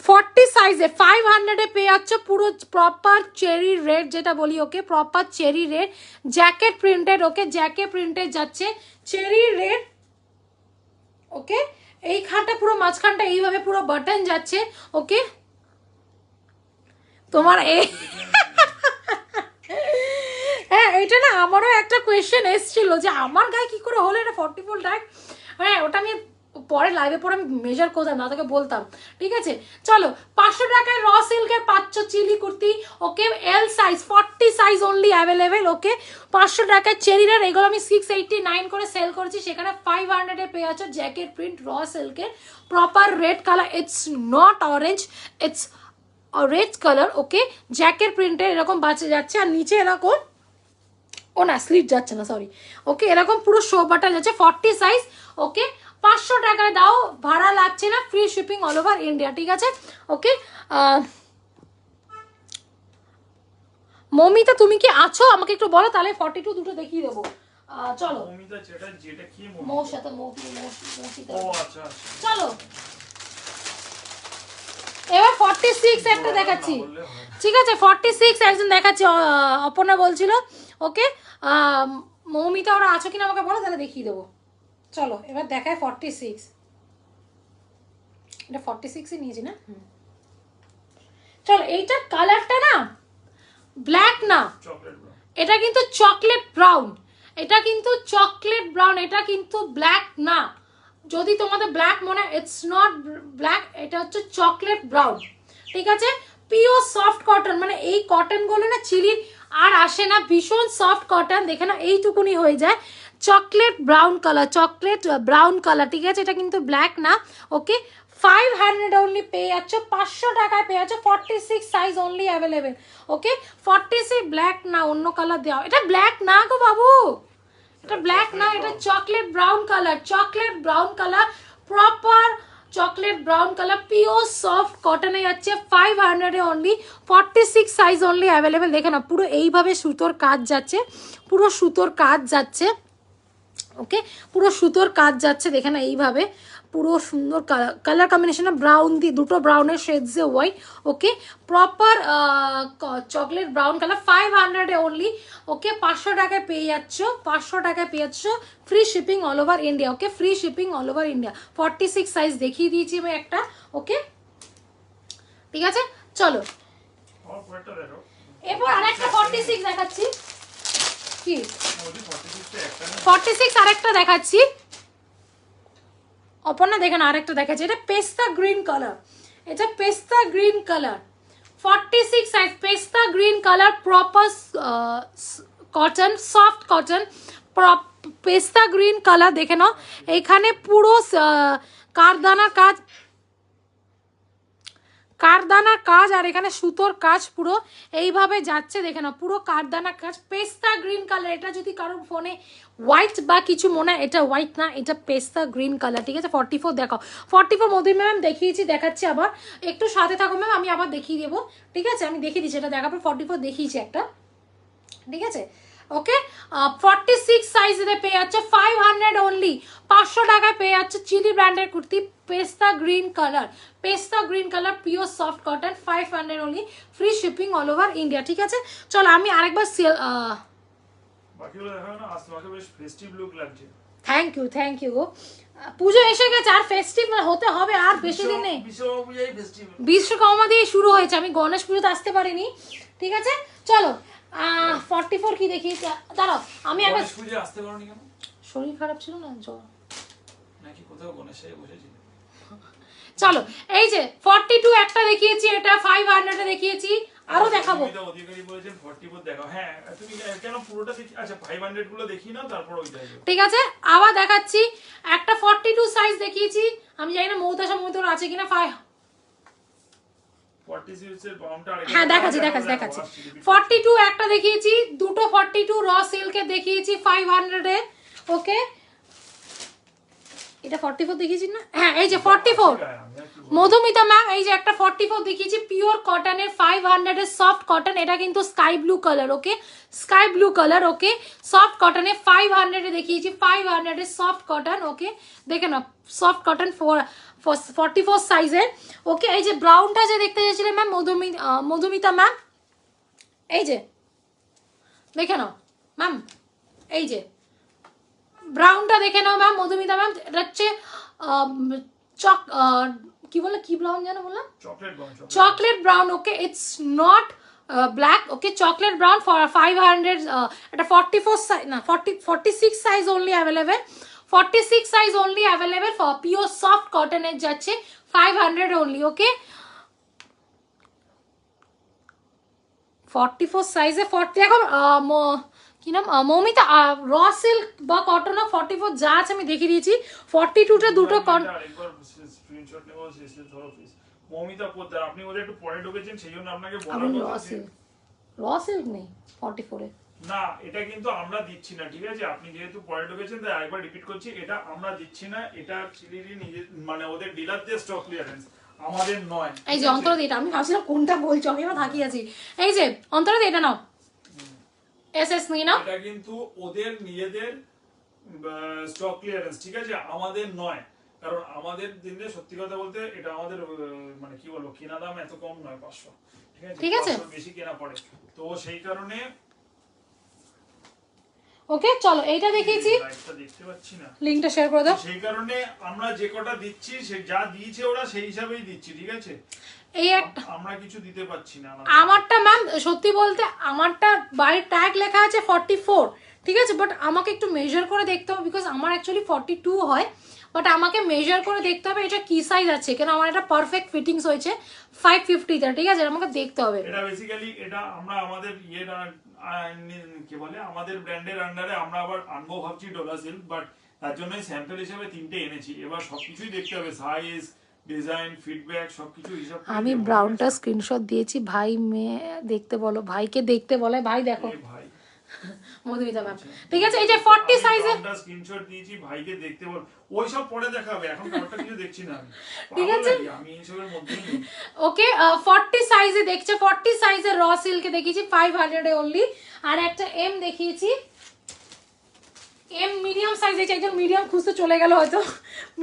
40 সাইজে 500 এ পেয়ে যাচ্ছে, পুরো প্রপার চেরি রেড যেটা বলি, okay, proper cherry red jacket printed. Okay, jacket printed যাচ্ছে চেরি রেড। ওকে, এইখানটা পুরো মাঝখানটা এইভাবে পুরো বাটন যাচ্ছে। ওকে, তোমার হ্যাঁ, এটা না আমারও একটা কোয়েশ্চেন এসেছিল যে আমার গায়ে কি করে হলো এটা 44 ট্যাগ। হ্যাঁ, ওটা আমি পরে লাইভে পরে আমি মেজার করতাম না, তোকে বলতাম, ঠিক আছে। চলো 500 টাকায় র সিল্কের পাচ্ছ chilli kurti. Okay, L size, 40 size only available. Okay, 500 টাকায় চেরিরার, এগুলো আমি 689 করে সেল করছি, সেখানে 500 এ পেয়ে যাচ্ছ জ্যাকেট প্রিন্ট র সিল্কের, proper red colour, it's not orange, it's red colour. Okay, jacket প্রিন্টের এরকম বাঁচে যাচ্ছে, আর নিচে এরকম, ও না স্লিট যাচ্ছে না, সরি। ওকে, এরকম পুরো শো বাটা যাচ্ছে, 40 সাইজ। ওকে, 500 টাকায় দাও, ভাড়া লাগছে না, free shipping all over India, ঠিক আছে। ওকে, মমিতা তুমি কি আছো আমাকে একটু বলো, তাহলে 42 দুটো দেখিয়ে দেবো। চলো মমিতা যেটা কি মৌসাতে ও আচ্ছা, চলো এবার 46 একটা দেখাচ্ছি, ঠিক আছে। 46 একজন দেখাচ্ছি, অপর্ণা বলছিল। ওকে, মৌমিতা ওরা আছো কিনা আমাকে বলো, তাহলে দেখিয়ে দেবো। চলো এবার দেখায় 46, এটা 46ই নিয়েছি না। চলো, এইটার কালারটা না ব্ল্যাক না, এটা কিন্তু চকলেট ব্রাউন, এটা কিন্তু চকলেট ব্রাউন, এটা কিন্তু ব্ল্যাক না। যদি তোমাদের ব্ল্যাক মনে হয়, ইটস নট ব্ল্যাক, এটা হচ্ছে চকলেট ব্রাউন, ঠিক আছে। পিওর সফট কটন, মানে এই কটনগুলো না চিলির আর আসে না, ভীষণ সফট কটন, দেখে না এইটুকুনি হয়ে যায়। Chocolate brown colour, chocolate brown colour, ঠিক আছে, এটা কিন্তু ব্ল্যাক না। ওকে, 500 অনলি পেয়ে যাচ্ছ, 500 টাকায় পেয়ে যাচ্ছ, 46 সাইজ অনলি অ্যাভেলেবেল। ওকে 46 ব্ল্যাক না অন্য কালার দেওয়া, এটা ব্ল্যাক না গো বাবু, এটা ব্ল্যাক না, এটা chocolate brown colour, chocolate brown colour, proper chocolate brown colour, pure soft কটনে যাচ্ছে 500 এ অনলি, 46 সাইজ অনলি অ্যাভেলেবেল। দেখে না পুরো এইভাবে সুতোর কাজ যাচ্ছে, পুরো সুতোর কাজ যাচ্ছে। ওকে পুরো সুতোর কাজ যাচ্ছে, দেখে না এইভাবে পুরো সুন্দর কালার কম্বিনেশন, ব্রাউন দিয়ে দুটো ব্রাউনের শেডসে হোয়াইট। ওকে প্রপার চকলেট ব্রাউন কালার, 500 এ অনলি। ওকে 500 টাকায় পেয়ে যাচ্ছ, 500 টাকায় পেয়ে যাচ্ছ, free shipping all over India. ওকে free shipping all over India, 46 size দেখিয়ে দিয়েছি আমি একটা। ওকে ঠিক আছে চলো এরপর আরেকটা 46 দেখাচ্ছি, কি 46 আরেকটা দেখাচ্ছি। অপর্ণা দেখেন আরেকটা দেখাচ্ছি, এটা পেস্তা গ্রিন কালার, এটা পেস্তা গ্রিন কালার, 46 সাইজ, পেস্তা green colour, proper cotton, soft cotton, পেস্তা গ্রিন কালার। দেখে নাও এখানে পুরো কারদানার কাজ, কারদানার কাজ, আর এখানে সুতোর কাজ পুরো এইভাবে যাচ্ছে। দেখে নাও পুরো কারদানার কাজ, পেস্তা গ্রিন কালার। এটা যদি কারোর ফোনে হোয়াইট বা কিছু মনে হয়, এটা হোয়াইট না, এটা পেস্তা গ্রিন কালার। ঠিক আছে 44 দেখাও, 44 মোদি ম্যাম দেখিয়েছি, দেখাচ্ছি আবার, একটু সাথে থাকো ম্যাম, আমি আবার দেখিয়ে দেবো। ঠিক আছে আমি দেখিয়ে দিচ্ছি, এটা দেখার পর 44 দেখিয়েছি একটা। ঠিক আছে ওকে 46 সাইজে পেয়ে যাচ্ছে 500 অনলি, 500 টাকায় পেয়ে যাচ্ছে চিলি ব্র্যান্ডের কুর্তি, পেস্তা গ্রিন কালার, পেস্তা green colour, pure soft cotton, 500 only, free shipping all over India. ঠিক আছে চলো আমি আরেকবার বাকিগুলো দেখাও না, আজ তোমাকে বেশ ফেস্টিভ লুক লাগছে। থ্যাংক ইউ গো, পুজো এসে গেছে, আর ফেস্টিভ হতে হবে, আর বেশি দিন নেই, বিশ্বকর্মা দিয়ে শুরু হয়েছে, আমি গণেশ পুজোতে আসতে পারিনি। ঠিক আছে চলো 44 কি দেখি, দাঁড়াও আমি একবার, আসতে পারোনি কেন? শরীর খারাপ ছিল না, জ্বর নাকি কোথাও গণেশে বসেছিল? চলো এই যে 42 একটা দেখিয়েছি, এটা 500 এ দেখিয়েছি, আরো দেখাবো। অধিকারী বলেছেন 44 দেখাও। হ্যাঁ তুমি কেন পুরোটা দেখি, আচ্ছা 500 গুলো দেখি না, তারপর ওইটা। ঠিক আছে আবার দেখাচ্ছি, একটা 42 সাইজ দেখিয়েছি, আমি জানি না মৌতাসা মৌতর আছে কিনা, 46 এর বাউন্ডটা আরেকটা, হ্যাঁ দেখাচ্ছি 42 একটা দেখিয়েছি, দুটো 42 র সিল্কে দেখিয়েছি 500 এ। ওকে এটা 44 দেখিয়েছি না, হ্যাঁ এই যে 44 মধুমিতা ম্যাম, এই যে একটা 44 দেখিয়েছি পিওর কটনের, 500 এর সফট কটন, এটা কিন্তু sky blue colour. Okay sky blue colour, okay soft কটনে 500 এ দেখিয়েছি, 500 এর সফট কটন। ওকে দেখে না সফট কটন 44 সাইজের। ওকে এই যে ব্রাউনটা যে দেখতে চাইছিলেন ম্যাম মধুমিতা ম্যাম, এই যে দেখে নাও ম্যাম, এই যে ব্রাউনটা দেখে নাও ম্যাম মধুমিতা ম্যাম, এটা হচ্ছে কি বলে, কি ব্রাউন জানো বললাম, chocolate brown. Okay it's not black. Okay chocolate brown for 500, এটা 44 সাইজ না 46 size only available, 46 size only available for pure soft কটনের যাচ্ছে 500 অনলি। ওকে 44 সাইজে 40 দেখো কি নাম মৌমিতা, র সিল্ক বা কটন 44 যা আছে আমি দেখিয়ে দিয়েছি, 42টা দুটো স্ক্রিনশট নেব শেষে ধরো প্লিজ। মৌমিতা পোদ্দার, আপনি ওদের একটু পরে ঢুকেছেন, সেই জন্য আপনাকে বলা হচ্ছে র সিল্ক নেই 44 এ না, এটা কিন্তু আমরা দিচ্ছি না। ঠিক আছে আপনি যেহেতু পরে ঢুকেছেন তাই আরেকবার রিপিট করছি, এটা আমরা দিচ্ছি না, এটা চিলিরি নিজে মানে ওদের ডিলারদের স্টক ক্লিয়ারেন্স, আমাদের নয়। এই যে অন্তরদ, এটা আমি ভাবছিলাম কোনটা বলছো, আমি এবার থাকি আছি। এই যে অন্তরদ এটা নাও, এসএস নিয়ে নাও, এটা কিন্তু ওদের নিজেদের স্টক ক্লিয়ারেন্স। ঠিক আছে আমাদের নয়, কারণ আমাদের দিনে সত্যি কথা বলতে এটা আমাদের মানে কি বলবো, কেনা দাম এত কম নয়, 500। ঠিক আছে 500 বেশি কেনা পড়ে, তো সেই কারণে। ওকে চলো এইটা দেখিয়েছি, লাইভটা দেখতে পাচ্ছি না, লিংকটা শেয়ার করে দাও। সেই কারণে আমরা যে কটা দিচ্ছি সে যা দিয়েছে ওরা সেই হিসাবেই দিচ্ছি। ঠিক আছে এই একটা আমরা কিছু দিতে পাচ্ছি না। আমারটা ম্যাম সত্যি বলতে আমারটা বাই ট্যাগ লেখা আছে 44, ঠিক আছে, বাট আমাকে একটু মেজার করে দেখতে হবে, বিকজ আমার অ্যাকচুয়ালি 42 হয়, বাট আমাকে মেজার করে দেখতে হবে এটা কি সাইজ আছে, কেন আমার এটা পারফেক্ট ফিটিংস হয়েছে 550 তে। ঠিক আছে আমাকে দেখতে হবে। এটা বেসিক্যালি এটা আমরা আমাদের কি বলে আমাদের ব্র্যান্ডের আন্ডারে আমরা আবার আনবো ভাবছি ডলার সিল্ক, বাট তার জন্যই স্যাম্পল হিসেবে 3টে এনেছি। এবার সবকিছুই দেখতে হবে, সাইজ ডিজাইন ফিডব্যাক সবকিছু হিসাব করে আমি দেবো, ব্রাউনটা ঠিক আছে? স্ক্রিনশট দিয়েছি, ভাই মেয়ে দেখতে বলো, ভাইকে দেখতে বলে, ভাই দেখো এ ভাই মধুমিতা ম্যাম, ঠিক আছে। এই যে 40 সাইজের, ব্রাউনটা স্ক্রিনশট দিয়েছি, ভাইকে দেখতে বল, ওই সব পরে দেখাবে, এখন কালারটা কিছু দেখছি না আমি। ঠিক পাগল আছে। নাকি? আমি এইসবের মধ্যেই নেই। ওকে 40 সাইজে দেখছে, 40 সাইজের র সিল্কে দেখিয়েছি 500 এ অনলি। আর একটা এম দেখিয়েছি, এম মিডিয়াম সাইজ, এই একজন মিডিয়াম খুঁজতে চলে গেল হয়তো,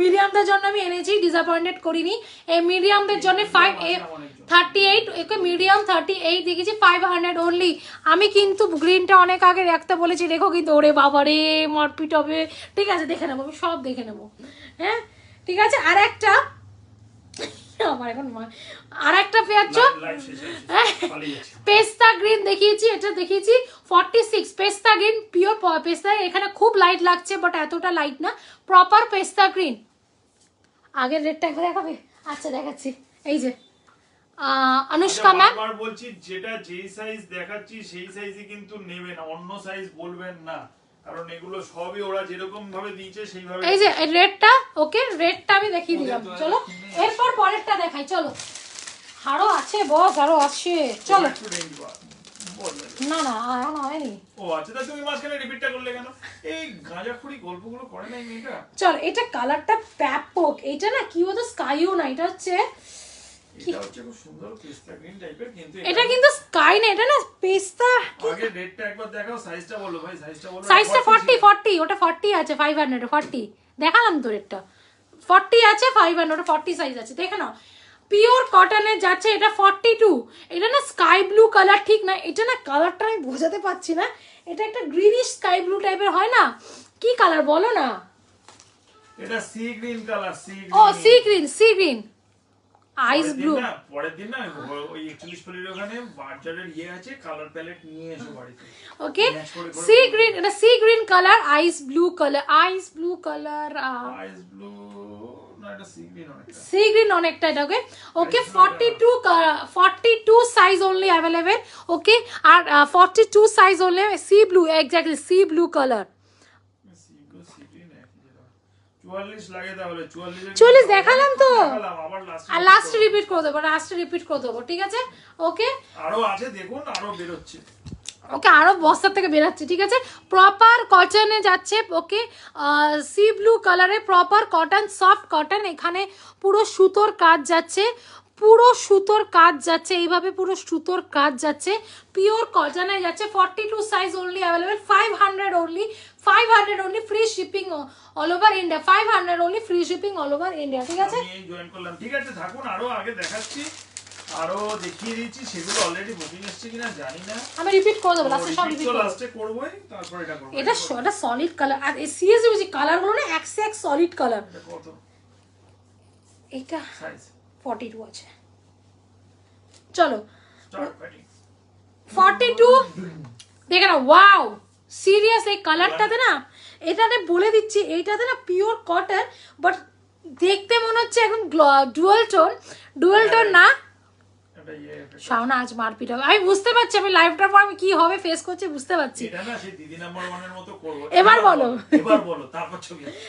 মিডিয়ামদের জন্য আমি এনেছি, ডিসঅ্যাপয়েন্টেড করিনি। এই মিডিয়ামদের জন্য 38, ওকে মিডিয়াম 38 দেখেছি 500 অনলি। আমি কিন্তু গ্রিনটা অনেক আগে রাখতে বলেছি, দেখো কিন্তু ওরে বাবারে মারপিট হবে। ঠিক আছে দেখে নেবো, আমি সব দেখে নেবো, হ্যাঁ ঠিক আছে। আর একটা আমার এখন আর একটা পেয়েছ লাইভ শেষে পালিয়ে যাচ্ছে। পেস্তা গ্রিন দেখিয়েছি, এটা দেখিয়েছি 46 পেস্তা গ্রিন, পিওর পেস্তা। এখানে খুব লাইট লাগছে বাট এতটা লাইট না, প্রপার পেস্তা গ্রিন। আগের রেটটা একবার দেখাবে? আচ্ছা দেখাচ্ছি, এই যে অনুষ্কা ম্যাম, বারবার বলছি যেটা যেই সাইজ দেখাচ্ছি সেই সাইজই কিন্তু নেবেন, অন্য সাইজ বলবেন না, কারণ এগুলো সবই ওরা যেরকম ভাবে দিয়েছে সেইভাবে। এই যে রেটটা, ওকে রেটটা আমি দেখিয়ে দিলাম। চলো এরপর পরেরটা দেখাই, চলো আরো আছে বস, আরো আছে, চলো। একটু রেঞ্জ বলবেন। না না এখন হয়নি। ও আচ্ছা, তা তুমি মাঝখানে রিপিটটা করলে কেন? এই গাঁজাখুরি গল্পগুলো করে না এই মেয়েটা। চল, এটা কালারটা ব্যাপক, এটা না কি বলতো স্কাইও না, এটা হচ্ছে এটা হচ্ছে খুব সুন্দর পেস্তা গ্রিন টাইপের, কিন্তু এটা কিন্তু স্কাই না, এটা না পেস্তা। আগে রেটটা একবার দেখাও, সাইজটা বলো ভাই, সাইজটা বলো। সাইজটা 40 ওটা 40 আছে, 500 40 দেখালাম তো, রেটটা 40 আছে, 500 ওটা 40 সাইজ আছে, দেখে নাও। পিওর কটনের যাচ্ছে এটা 42। এটা না স্কাই ব্লু কালার, ঠিক না, এটা না কালারটা আমি বোঝাতে পারছি না, এটা একটা গ্রিনিশ স্কাই ব্লু টাইপের হয় না, কি কালার বলো না? এটা sea green colour, sea green. ও sea green, sea green ice blue. পরের দিন না ওই 41 পলির ওখানে বাজারের ইয়ে আছে, কালার প্যালেট নিয়ে এসো বাড়িতে। ওকে সি গ্রিন, এটা সি গ্রিন কালার, আইস ব্লু কালার, আইস ব্লু কালার, আইস ব্লু না, এটা সি গ্রিন অনেকটা। সি গ্রিন অনেকটা এটা, ওকে ওকে 42 সাইজ অনলি অ্যাভেলেবেল, ওকে। আর 42 size only, C blue, exactly C blue colour. C blue sea green একই যেটা। 44 লাগে তাহলে, 44 দেখালাম তো, দেখালাম, আবার আর লাস্টে রিপিট করে দেবো, ঠিক আছে ওকে। আরো আছে দেখুন, আরো বের হচ্ছে। ওকে আরো বস্তা থেকে বেরাচ্ছে, ঠিক আছে। প্রপার কটনে যাচ্ছে, ওকে সি ব্লু কালারে প্রপার কটন, সফট কটন, এখানে পুরো সুতোর কাজ যাচ্ছে, পুরো সুতোর কাজ যাচ্ছে, এইভাবে পুরো সুতোর কাজ যাচ্ছে, পিওর কটনে যাচ্ছে। 42 size only available, 500 only, free shipping all over India, 500 only, free shipping all over India, ঠিক আছে। আমি জয়েন করলাম, ঠিক আছে থাকুন, আরো আগে দেখাচ্ছি, আরো দেখিয়ে দিচ্ছি, সেগুলো অলরেডি বুকিং এসেছে কিনা জানি না, আমি রিপিট করে দেবো, লাস্টে সব রিপিট করব, লাস্টে করবই, তারপর এটা করব। এটা সলিড কালার, আর সিরিয়াসলি বলছি কালারগুলো না এক সলিড কালার। এটা কত এটা সাইজ? 42 আছে, চলো স্টার্ট কাটিং 42 দেখে না, ওয়াও সিরিয়াস এই কালারটাতে না, এটাতে বলে দিচ্ছি, এইটাতে না পিওর কটন, বাট দেখতে মনে হচ্ছে এখন ডুয়াল টোন না। এটা ইয়ে শাওনা আজ মারপিট হবে, আমি বুঝতে পারছি, আমি লাইভটার পর আমি কি হবে ফেস করছি বুঝতে পারছি। এটা না সেই দিদি নাম্বার 1 এর মতো করব। এবার বলো, তারপর ছবি আসবে।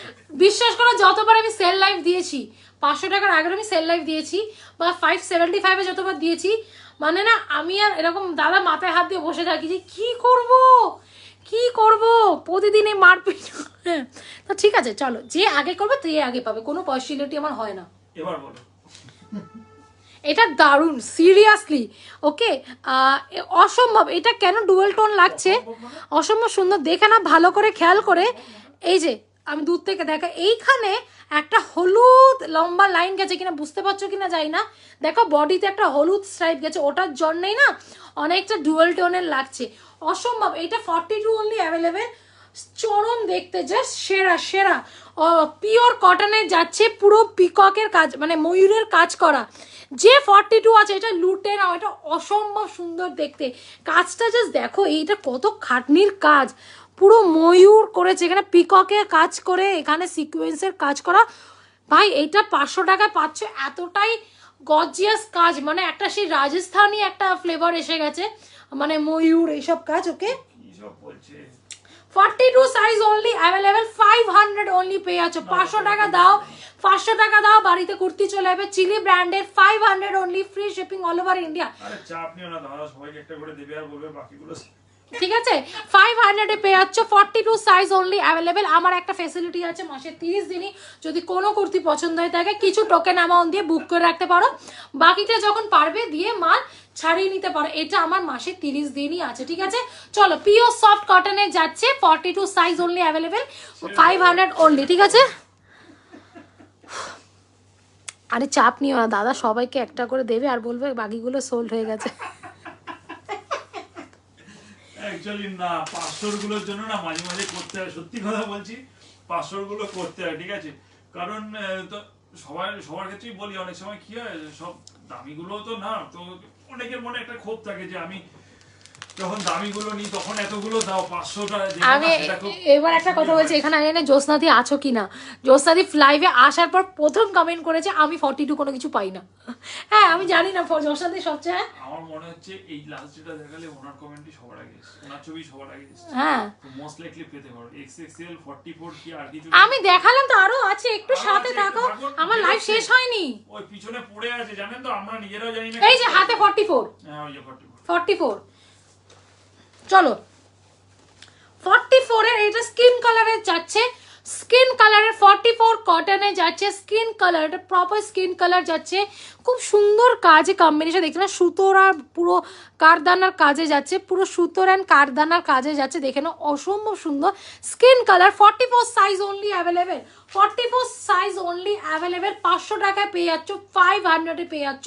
বিশ্বাস করো যতবার আমি সেল লাইভ দিয়েছি, 500 টাকার আগের আমি সেল লাইভ দিয়েছি, বা 575 এ যতবার দিয়েছি, মানে না আমি আর এরকম দাদা মাথায় হাত দিয়ে বসে থাকি যে কি করব প্রতিদিন এই মারপিট। তো ঠিক আছে চলো, যে আগে করবে তুই আগে পাবে, কোনো পসিবিলিটি আমার হয় না। এবার বলো। এটা দারুণ সিরিয়াসলি, ওকে অসম্ভব। এটা কেন ডুয়েল টোন লাগছে, অসম্ভব সুন্দর, দেখে না ভালো করে খেয়াল করে। এই যে আমি দূর থেকে দেখা, এইখানে একটা হলুদ লম্বা লাইন গেছে কিনা বুঝতে পারছো কিনা জানি না, দেখো বডিতে একটা হলুদ স্ট্রাইপ গেছে, ওটার জন্যই না অনেকটা ডুয়েল টোনের লাগছে, অসম্ভব। এইটা 42 অনলি অ্যাভেলেবেল, চরম দেখতে, জাস্ট সেরা পিওর কটনে যাচ্ছে, পুরো পিককের কাজ, মানে ময়ূরের কাজ করা। যে 42 আছে এটা লুটে নাও, এটা অসম্ভব সুন্দর দেখতে, কাজটা জাস্ট দেখো, এইটা কত খাটনির কাজ, পুরো ময়ূর করেছে, এখানে পিককের কাজ করে, এখানে সিকোয়েন্সের কাজ করা। ভাই এইটা 500 টাকায় পাচ্ছ, এতটাই গর্জিয়াস কাজ, মানে একটা সেই রাজস্থানী একটা ফ্লেভার এসে গেছে, মানে ময়ূর এইসব কাজ, ওকে। কি সব বলছে? 42 সাইজ অনলি অ্যাভেলেবেল, 500 অনলি পেয়ে আছো, 500 টাকা দাও 500 টাকা দাও, বাড়িতে কুর্তি চলে যাবে। চিলি ব্র্যান্ডের 500 only, free shipping all over India. আরে চাপ নিও না দাদা, সবাইকে একটা করে দেবে আর বলবে বাকিগুলো। ঠিক আছে, 500 এ পেয়ে যাচ্ছ, 42 সাইজ অনলি অ্যাভেলেবেল। আমার একটা ফেসিলিটি আছে, মাসে 30 দিনই যদি কোনো কুর্তি পছন্দ হয়ে থাকে কিছু টোকেন অ্যামাউন্ট দিয়ে বুক করে রাখতে পারো, বাকিটা যখন পারবে দিয়ে মাল ছাড়িয়ে নিতে পারো। এটা আমার মাসে 30 দিনই আছে। ঠিক আছে, চলো পিওর সফট কটনে যাচ্ছে, 42 সাইজ অনলি অ্যাভেলেবেল, 500 অনলি। ঠিক আছে, আরে চাপ নিও না দাদা, সবাইকে একটা করে দেবে আর বলবে বাকিগুলো সোল্ড হয়ে গেছে। অ্যাকচুয়ালি না, 500 গুলোর জন্য না মাঝে মাঝে করতে হয়, সত্যি কথা বলছি, 500 গুলো করতে হয়। ঠিক আছে, কারণ তো সবার ক্ষেত্রেই বলি, অনেক সময় কি হয়, সব দামিগুলো তো না, তো অনেকের মনে একটা ক্ষোভ থাকে যে আমি যখন দামিগুলো নিই তখন এতগুলো দাও, 500টা। আমি এবার একটা কথা বলছি, এখানে জানি না জ্যোৎস্নাদি আছো কিনা। জ্যোৎস্নাদি লাইভে আসার পর প্রথম কমেন্ট করেছে আমি 42 কোনো কিছু পাই না। হ্যাঁ আমি জানি না জ্যোৎস্নাদি সবচেয়ে, আমার মনে হচ্ছে এই লাস্ট যেটা দেখালে ওনার কমেন্টই সবার আগে এসেছে, ওনার ছবি সবার আগে এসেছে। হ্যাঁ তো মোস্ট লাইকলি পেতে পারো XXL 44 কি আর কিছু। আমি দেখালাম তো, আরো আছে, একটু সাথে থাকো, আমার লাইভ শেষ হয়নি। ওই পিছনে পড়ে আছে জানেন তো, আমরা নিজেরাও জানি না। এই যে হাতে 44, হ্যাঁ ওই যে 44। 44, চলো 44 এর এটা স্কিন কালারের যাচ্ছে, স্কিন কালারের 44 কটনে যাচ্ছে, স্কিন কালার, এটা প্রপার স্কিন কালার যাচ্ছে, খুব সুন্দর কাজে কম্বিনেশন। দেখতে না, সুতোর আর পুরো কারদানার কাজে যাচ্ছে, পুরো সুতোর অ্যান্ড কারদানার কাজে যাচ্ছে, দেখে না অসম্ভব সুন্দর skin colour. 44 size only available, 44 size only available. 500 টাকায় পেয়ে যাচ্ছ, 500 এ পেয়ে যাচ্ছ,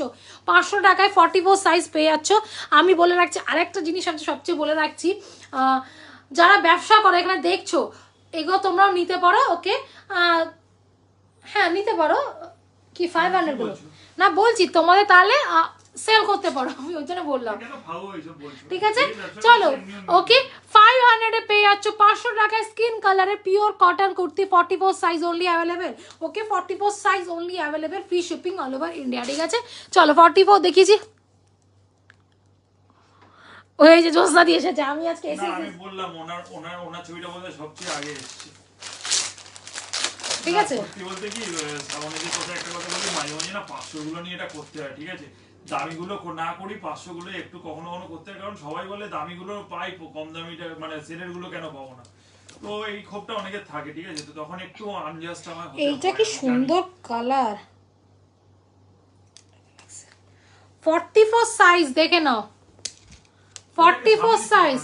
500 টাকায় 44 সাইজ পেয়ে যাচ্ছ। আমি বলে রাখছি আরেকটা জিনিস, আমি সবচেয়ে বলে রাখছি, যারা ব্যবসা করে এখানে দেখছো, এগুলো তোমরাও নিতে পারো। ওকে, হ্যাঁ নিতে পারো। কি 500 গুলো না বলছি তোমাদের, তাহলে সেল করতে পারো, আমি ওই জন্য বললাম। ঠিক আছে, চলো ওকে, 500 এ পেয়ে যাচ্ছ, 500 টাকায় স্কিন কালারের pure cotton kurti, 44 size only available. Okay, 44 size only available, free shipping all over India. ঠিক আছে, চলো 44 দেখিয়েছি। ওই যে জ্যোৎস্না দিয়ে এসেছে, আমি আজকে এসে আমি বললাম ওনার ছবিটা বলতে সবচেয়ে আগে এসেছে। ঠিক আছে, সত্যি বলতে কি শ্রাবণী যে কথা একটা কথা বলি, মাঝে মাঝে না 500 গুলো নিয়ে এটা করতে হয়। ঠিক আছে, দামিগুলো না করি, 500 গুলো একটু কখনো কখনো করতে হয়, কারণ সবাই বলে দামিগুলো পাই, কম দামিটা মানে সেলের গুলো কেন পাবো না, তো এই ক্ষোভটা অনেকের থাকে। ঠিক আছে, তো তখন একটু আনজাস্ট আমার হতে হয়। এইটা কি সুন্দর কালার, 44 সাইজ দেখে নাও, 44 সাইজ।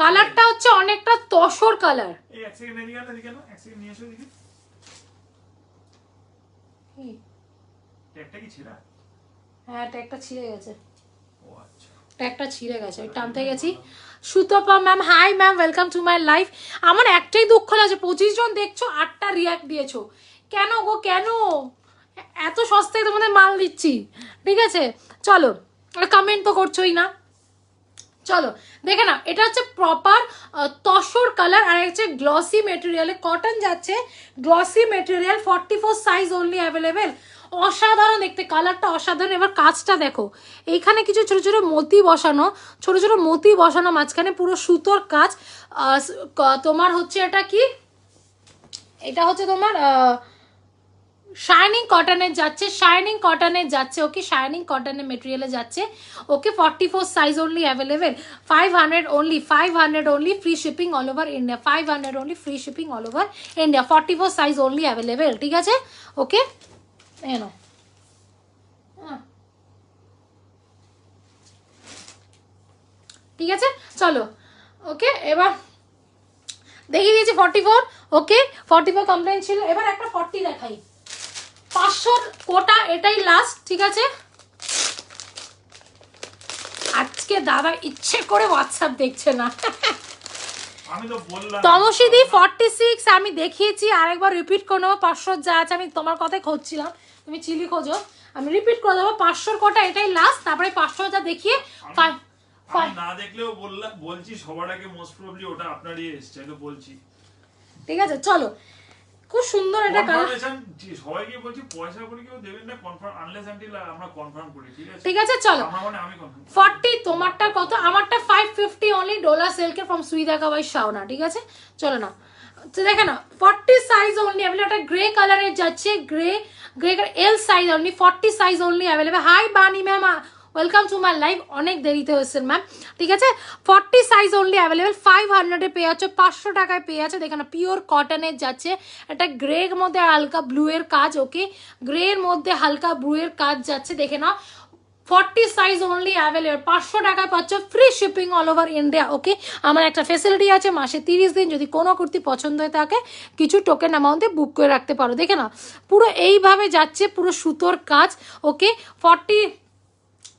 কালারটা হচ্ছে অনেকটা তসর কালার। এই এক সেকেন্ড এদিকে আনো, এদিকে আনো, এক সেকেন্ড নিয়ে এসো এদিকে। ট্যাগটা কি ছিঁড়া? হ্যাঁ ট্যাগটা ছিঁড়ে গেছে, ও আচ্ছা, ট্যাগটা ছিঁড়ে গেছে, ওই টানতে গেছি। Sutapa ma'am, hi ma'am, welcome to my life. আমার একটাই দুঃখ লাগছে, 25 জন দেখছো, 8টা রিয়াক্ট দিয়েছো, কেন গো কেন? এত সস্তায় তোমাদের মাল দিচ্ছি। ঠিক আছে, চলো, কমেন্ট তো করছোই না। চলো দেখে না, এটা হচ্ছে প্রপার তসর কালার, আর হচ্ছে গ্লসি মেটেরিয়ালে কটন যাচ্ছে, glossy material, 44 size only available. অসাধারণ দেখতে, কালারটা অসাধারণ। এবার কাজটা দেখো, এইখানে কিছু ছোট ছোট মতি বসানো, ছোট ছোট মতি বসানো, মাঝখানে পুরো সুতোর কাজ। তোমার হচ্ছে এটা কি, এটা হচ্ছে তোমার শাইনিং কটনের যাচ্ছে, শাইনিং কটনের যাচ্ছে। ওকে, শাইনিং কটনের মেটেরিয়ালে যাচ্ছে। ওকে, 44 size only available, 500 only, 500 only, free shipping all over India, 500 only, free shipping all over India, 44 size only available. ঠিক আছে, ওকে এনো, ঠিক আছে চলো। ওকে, এবার দেখিয়ে দিয়েছি 44। ওকে, 44 কমপ্লেন ছিল, এবার একটা 40 দেখাই। 500 কোটা, এটাই লাস্ট। ঠিক আছে, আজকে দাদা ইচ্ছে করে হোয়াটসঅ্যাপ দেখছে না। আমি তো বললাম তমসিদি 46 আমি দেখিয়েছি, আরেকবার রিপিট করে নেবো। 500 যা আছে, আমি তোমার কথাই খুঁজছিলাম, তুমি চিলি খোঁজো, আমি রিপিট করে দেবো। 500 কোটা এটাই লাস্ট, তারপরে 500 যা দেখিয়ে আমি না দেখলেও বলছি সবার আগে মোস্ট প্রবাবলি ওটা আপনারই এসেছে, আমি তো বলছি। ঠিক আছে, চলো, খুব সুন্দর এটা কালার। সবাইকে বলছি পয়সা করে কেউ দেবেন না, কনফার্ম আনলেস আনটিল আমরা কনফার্ম করি। ঠিক আছে, ঠিক আছে চলো। আমার মানে আমি কনফার্ম 40, তোমারটা কত? আমারটা 550 অনলি, ডোলা সিল্কের ফ্রম সুইদাকা বাই শাওনা। ঠিক আছে, চলো না, তো দেখে না 40 সাইজ অনলি অ্যাভেলেবল, একটা গ্রে কালারের যাচ্ছে, grey L size only, 40 size only available. Hi Bani ma'am, welcome to my live, অনেক দেরিতে হয়েছেন ম্যাম, ঠিক আছে। 40 সাইজ অনলি অ্যাভেলেবল, 500 পেয়ে যাচ্ছে, 500 টাকায় পেয়ে যাচ্ছে। দেখে না পিওর কটনের যাচ্ছে, একটা গ্রের মধ্যে হালকা ব্লু এর কাজ, ওকে, গ্রে এর মধ্যে হালকা ব্লু এর কাজ যাচ্ছে, দেখে না 40 সাইজ অনলি অ্যাভেলেবল, 500 টাকায় পাচ্ছ, free shipping all over India, okay. আমার একটা ফেসিলিটি আছে, মাসে 30 দিন যদি কোনো কুর্তি পছন্দ হয়ে থাকে কিছু টোকেন অ্যামাউন্টে বুক করে রাখতে পারো। দেখে না পুরো এইভাবে যাচ্ছে, পুরো সুতোর কাজ, ওকে।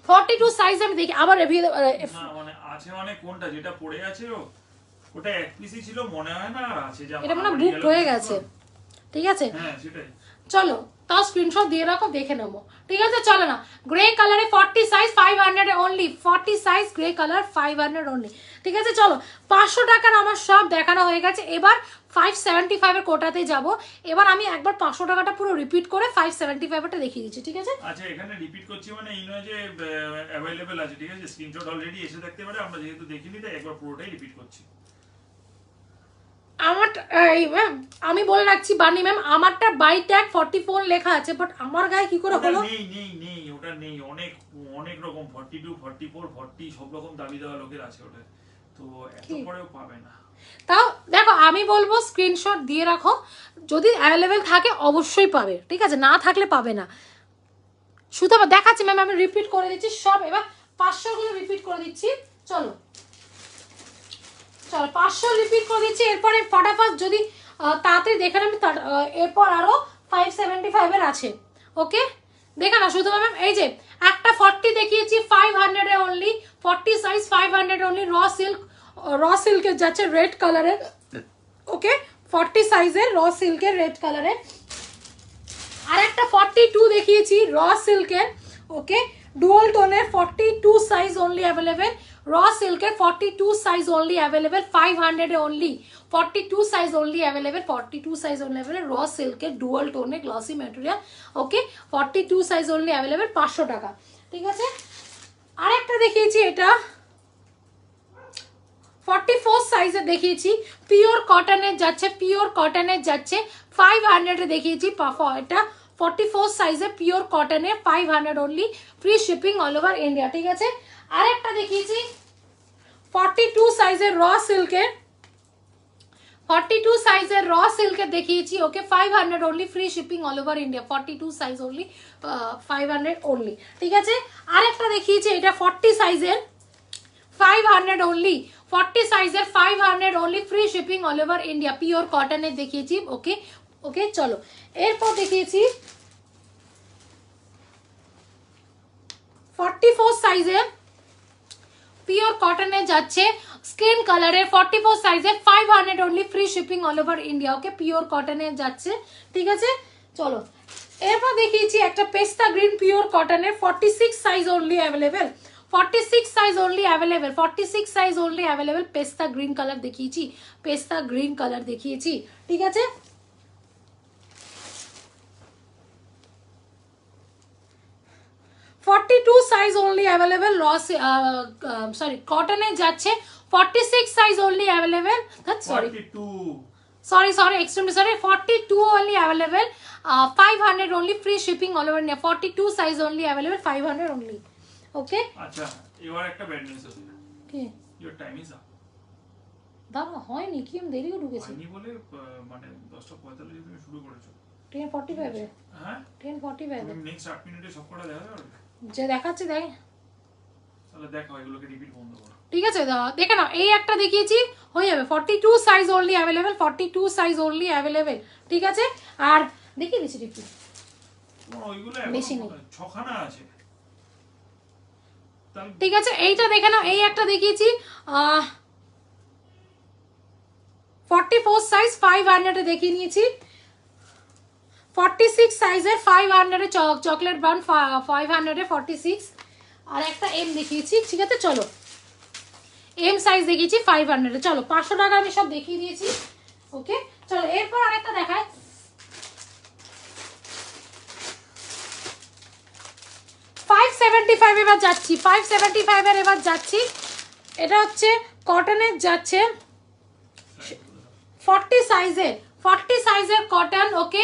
42 সাইজ আমি দেখি আবার রিভিউ, না মানে আছে মানে কোনটা যেটা পড়ে আছে ওটা এক পিসই ছিল মনে হয় না, আর আছে যা এটা মানে বুক হয়ে গেছে, ঠিক আছে। হ্যাঁ সেটাই। চলো তাও স্ক্রিনশট দিয়ে রাখো, দেখে নেবো, ঠিক আছে। চলো না, গ্রে কালারে 40 size 500 only, 40 size grey colour 500 only, ঠিক আছে। চলো 500 টাকার আমার সব দেখানো হয়ে গেছে, এবার 575 এর কোটাতে যাব। এবার আমি একবার 500 টাকাটা পুরো রিপিট করে 575 এরটা দেখিয়ে দিচ্ছি, ঠিক আছে। আচ্ছা এখানে রিপিট করছি মানে এই নয় যে অ্যাভেলেবেল আছে, ঠিক আছে, স্ক্রিনশট অলরেডি এসে থাকতে পারে, আমরা যেহেতু দেখিনি তাই একবার পুরোটাই রিপিট করছি। আমারটা আমি বলে রাখছি বানি ম্যাম, আমারটা বাই ট্যাগ 44 লেখা আছে, বাট আমার গায়ে কি করে হলো? নেই ওটা নেই, অনেক অনেক রকম 42 44 40 সব রকম দাবি দেওয়া লোকের আছে ওটা, তো এত পরেও পাবে না। তাও দেখো আমি বলবো স্ক্রিনশট দিয়ে রাখো, যদি অ্যাভেলেবেল থাকে অবশ্যই পাবে, ঠিক আছে, না থাকলে পাবে না। শুধু আবার দেখাচ্ছি ম্যাম, আমি রিপিট করে দিচ্ছি সব, এবার 500 গুলো রিপিট করে দিচ্ছি। চলো 500 রিপিট করে দিচ্ছি, এরপরে ফটাফট যদি তাড়াতাড়ি দেখে নেন, এরপর আরো 575 এর আছে, ওকে। দেখে না শুধু ম্যাম, এই যে একটা 40 দেখিয়েছি 500 এ অনলি, 40 সাইজ 500 অনলি, র সিল্কের যাচ্ছে রেড কালারের, ওকে, 40 সাইজের র সিল্কের রেড কালারের। আর একটা 42 দেখিয়েছি র সিল্কের, ওকে, ডুয়াল টোনের 42 সাইজ অনলি অ্যাভেলেবেল, র সিল্কের 42 সাইজ অনলি অ্যাভেলেবেল, 500 এ only, 42 size only available, 42 size only available, raw সিল্কের ডুয়াল টোনে glossy material, okay, 42 size only available, 500 টাকা, ঠিক আছে। আরেকটা দেখিয়েছি, এটা 44 সাইজে দেখিয়েছি, পিওর কটনের যাচ্ছে, পিওর কটনের যাচ্ছে, 500 এ দেখিয়েছি, এটা 44 সাইজে পিওর কটনের 500 only, free shipping all over India, ঠিক আছে। আরেকটা দেখিয়েছি 42 সাইজের র সিল্কের, 42 সাইজের র সিল্কের দেখিয়েছি, ওকে, 500 only, free shipping all over India, 42 size only, 500 only, ঠিক আছে। আরেকটা দেখিয়েছি, এটা 40 সাইজের 500 অনলি, 40 সাইজের 500 only, free shipping all over India, pure কটনের দেখিয়েছি, ওকে ওকে। চলো এরপর দেখিয়েছি 44 সাইজের পিওর কটনে যাচ্ছে, স্কিন কালারের 44 সাইজের 500 only, free shipping all over India, okay, pure কটনে যাচ্ছে, ঠিক আছে। চলো এরপর দেখিয়েছি একটা পেস্তা গ্রিন পিওর কটনের 46 size only available, 46 size only available, 46 size only available, pista green colour দেখিয়েছি, পেস্তা গ্রিন কালার দেখিয়েছি, ঠিক আছে। সাইজ অনলি অ্যাভেলেবেল, সরি কটনে যাচ্ছে, 46 size only available, sorry extremely sorry, 42 only available, 500 only, free shipping all over India, 42 size only available, 500 only, okay. আচ্ছা এবার একটা ব্যাড নিউজ আছে, কি? Your time is up. দাঁড়া হয়নি কি, আমি দেরিও ঢুকেছি, হয়নি বলে মানে 10:45 তুমি শুরু করেছো, 10:45 এ, হ্যাঁ 10:45 এ তুমি নেক্সট 8 মিনিটে সব কটা দেখা যাবে, যে দেখাচ্ছে দেখ, তাহলে দেখো এগুলোকে রিপিট বন্ধ করো, ঠিক আছে। দেখে নাও এই একটা দেখিয়েছি, হয়ে যাবে, 42 size only available, 42 size only available, ঠিক আছে। আর দেখিয়ে দিচ্ছি রিপিট, ওইগুলো বেশি নেই, ছখানা আছে, ঠিক আছে। এইটা দেখে নাও, এই একটা দেখিয়েছি 44 সাইজ 500 এ দেখিয়ে নিয়েছি, 46 সাইজের 500 এ চকলেট ব্রাউন 500 এ 46, আর একটা এম দেখিয়েছি, ঠিক আছে। চলো এম সাইজ দেখিয়েছি 500 এ, চলো 500 টাকা আমি সব দেখিয়ে দিয়েছি, ওকে। চলো এরপর আরেকটা দেখায়, 575 এবার যাচ্ছি, 575 এর এবার যাচ্ছি, এটা হচ্ছে কটনের যাচ্ছে, 40 সাইজের 40 সাইজের কটন, ওকে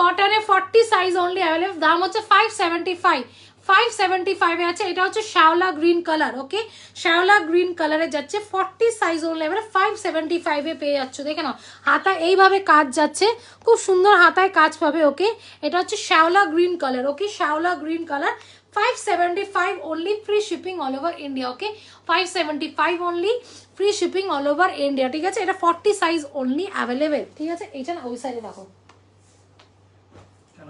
কটনে 40 সাইজ অনলি অ্যাভেলেবল, দাম হচ্ছে 575, 575 এ আছে। এটা হচ্ছে শ্যাওলা গ্রিন কালার, ওকে শ্যাওলা গ্রিন কালারে যাচ্ছে, 40 সাইজ অনলি অ্যাভেলেবল, 575 এ পেয়ে যাচ্ছ। দেখে নাও হাতায় এইভাবে কাজ যাচ্ছে, খুব সুন্দর হাতায় কাজ পাবে, ওকে এটা হচ্ছে শ্যাওলা গ্রিন কালার, ওকে শ্যাওলা green colour, 575 only, free shipping all over India, okay 575 only, free shipping all over India, ঠিক আছে। এটা 40 সাইজ only available, ঠিক আছে। এইটা না ওই সাইডে দেখো, কেন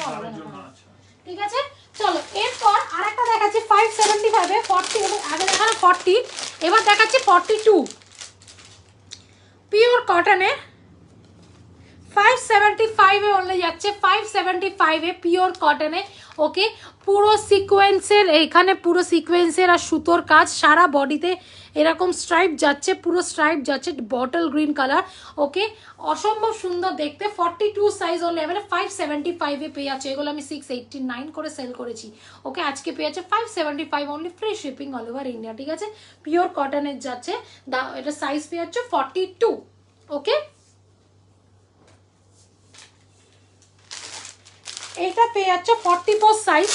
আমার জন্য না, আচ্ছা ঠিক আছে। চলো এরপর আরেকটা দেখাচ্ছি 575 এ 40, এবং আগে দেখানো 40, এবার দেখাচ্ছি 42 পিওর কটনে, 575 এ অনলি যাচ্ছে, 575 এ পিওর কটনে, ওকে পুরো সিকোয়েন্সের, এইখানে পুরো সিকোয়েন্সের আর সুতোর কাজ, সারা বডিতে এরকম স্ট্রাইপ যাচ্ছে, পুরো স্ট্রাইপ যাচ্ছে, বটল গ্রিন কালার, ওকে অসম্ভব সুন্দর দেখতে, 42 সাইজ অনলি অ্যাভেলেবল, 575 এ পেয়ে যাচ্ছে। এগুলো আমি 689 করে সেল করেছি, ওকে আজকে পেয়ে যাচ্ছে 575 only, free shipping all over India, ঠিক আছে। পিওর কটনের যাচ্ছে, এটা সাইজ পেয়ে যাচ্ছে 42, ওকে। এইটা পেয়ে যাচ্ছে 44 সাইজ,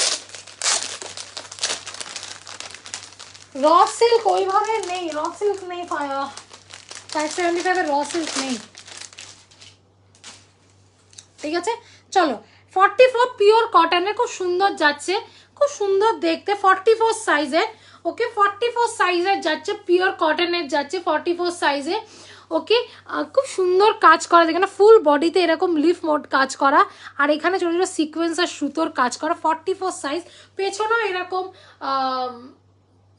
র সিল্ক ওইভাবে নেই, র সিল্ক নেই, 575 এর র সিল্ক নেই, ঠিক আছে। চলো 44 পিওর কটনের, খুব সুন্দর যাচ্ছে, খুব সুন্দর দেখতে, 44 সাইজে, ওকে 44 সাইজের যাচ্ছে, পিওর কটনের যাচ্ছে 44 সাইজে, ওকে খুব সুন্দর কাজ করা, যেখানে ফুল বডিতে এরকম লিফ মোড কাজ করা, আর এখানে ছোটো ছোটো সিকোয়েন্স আর সুতোর কাজ করা, 44 সাইজ, পেছনেও এরকম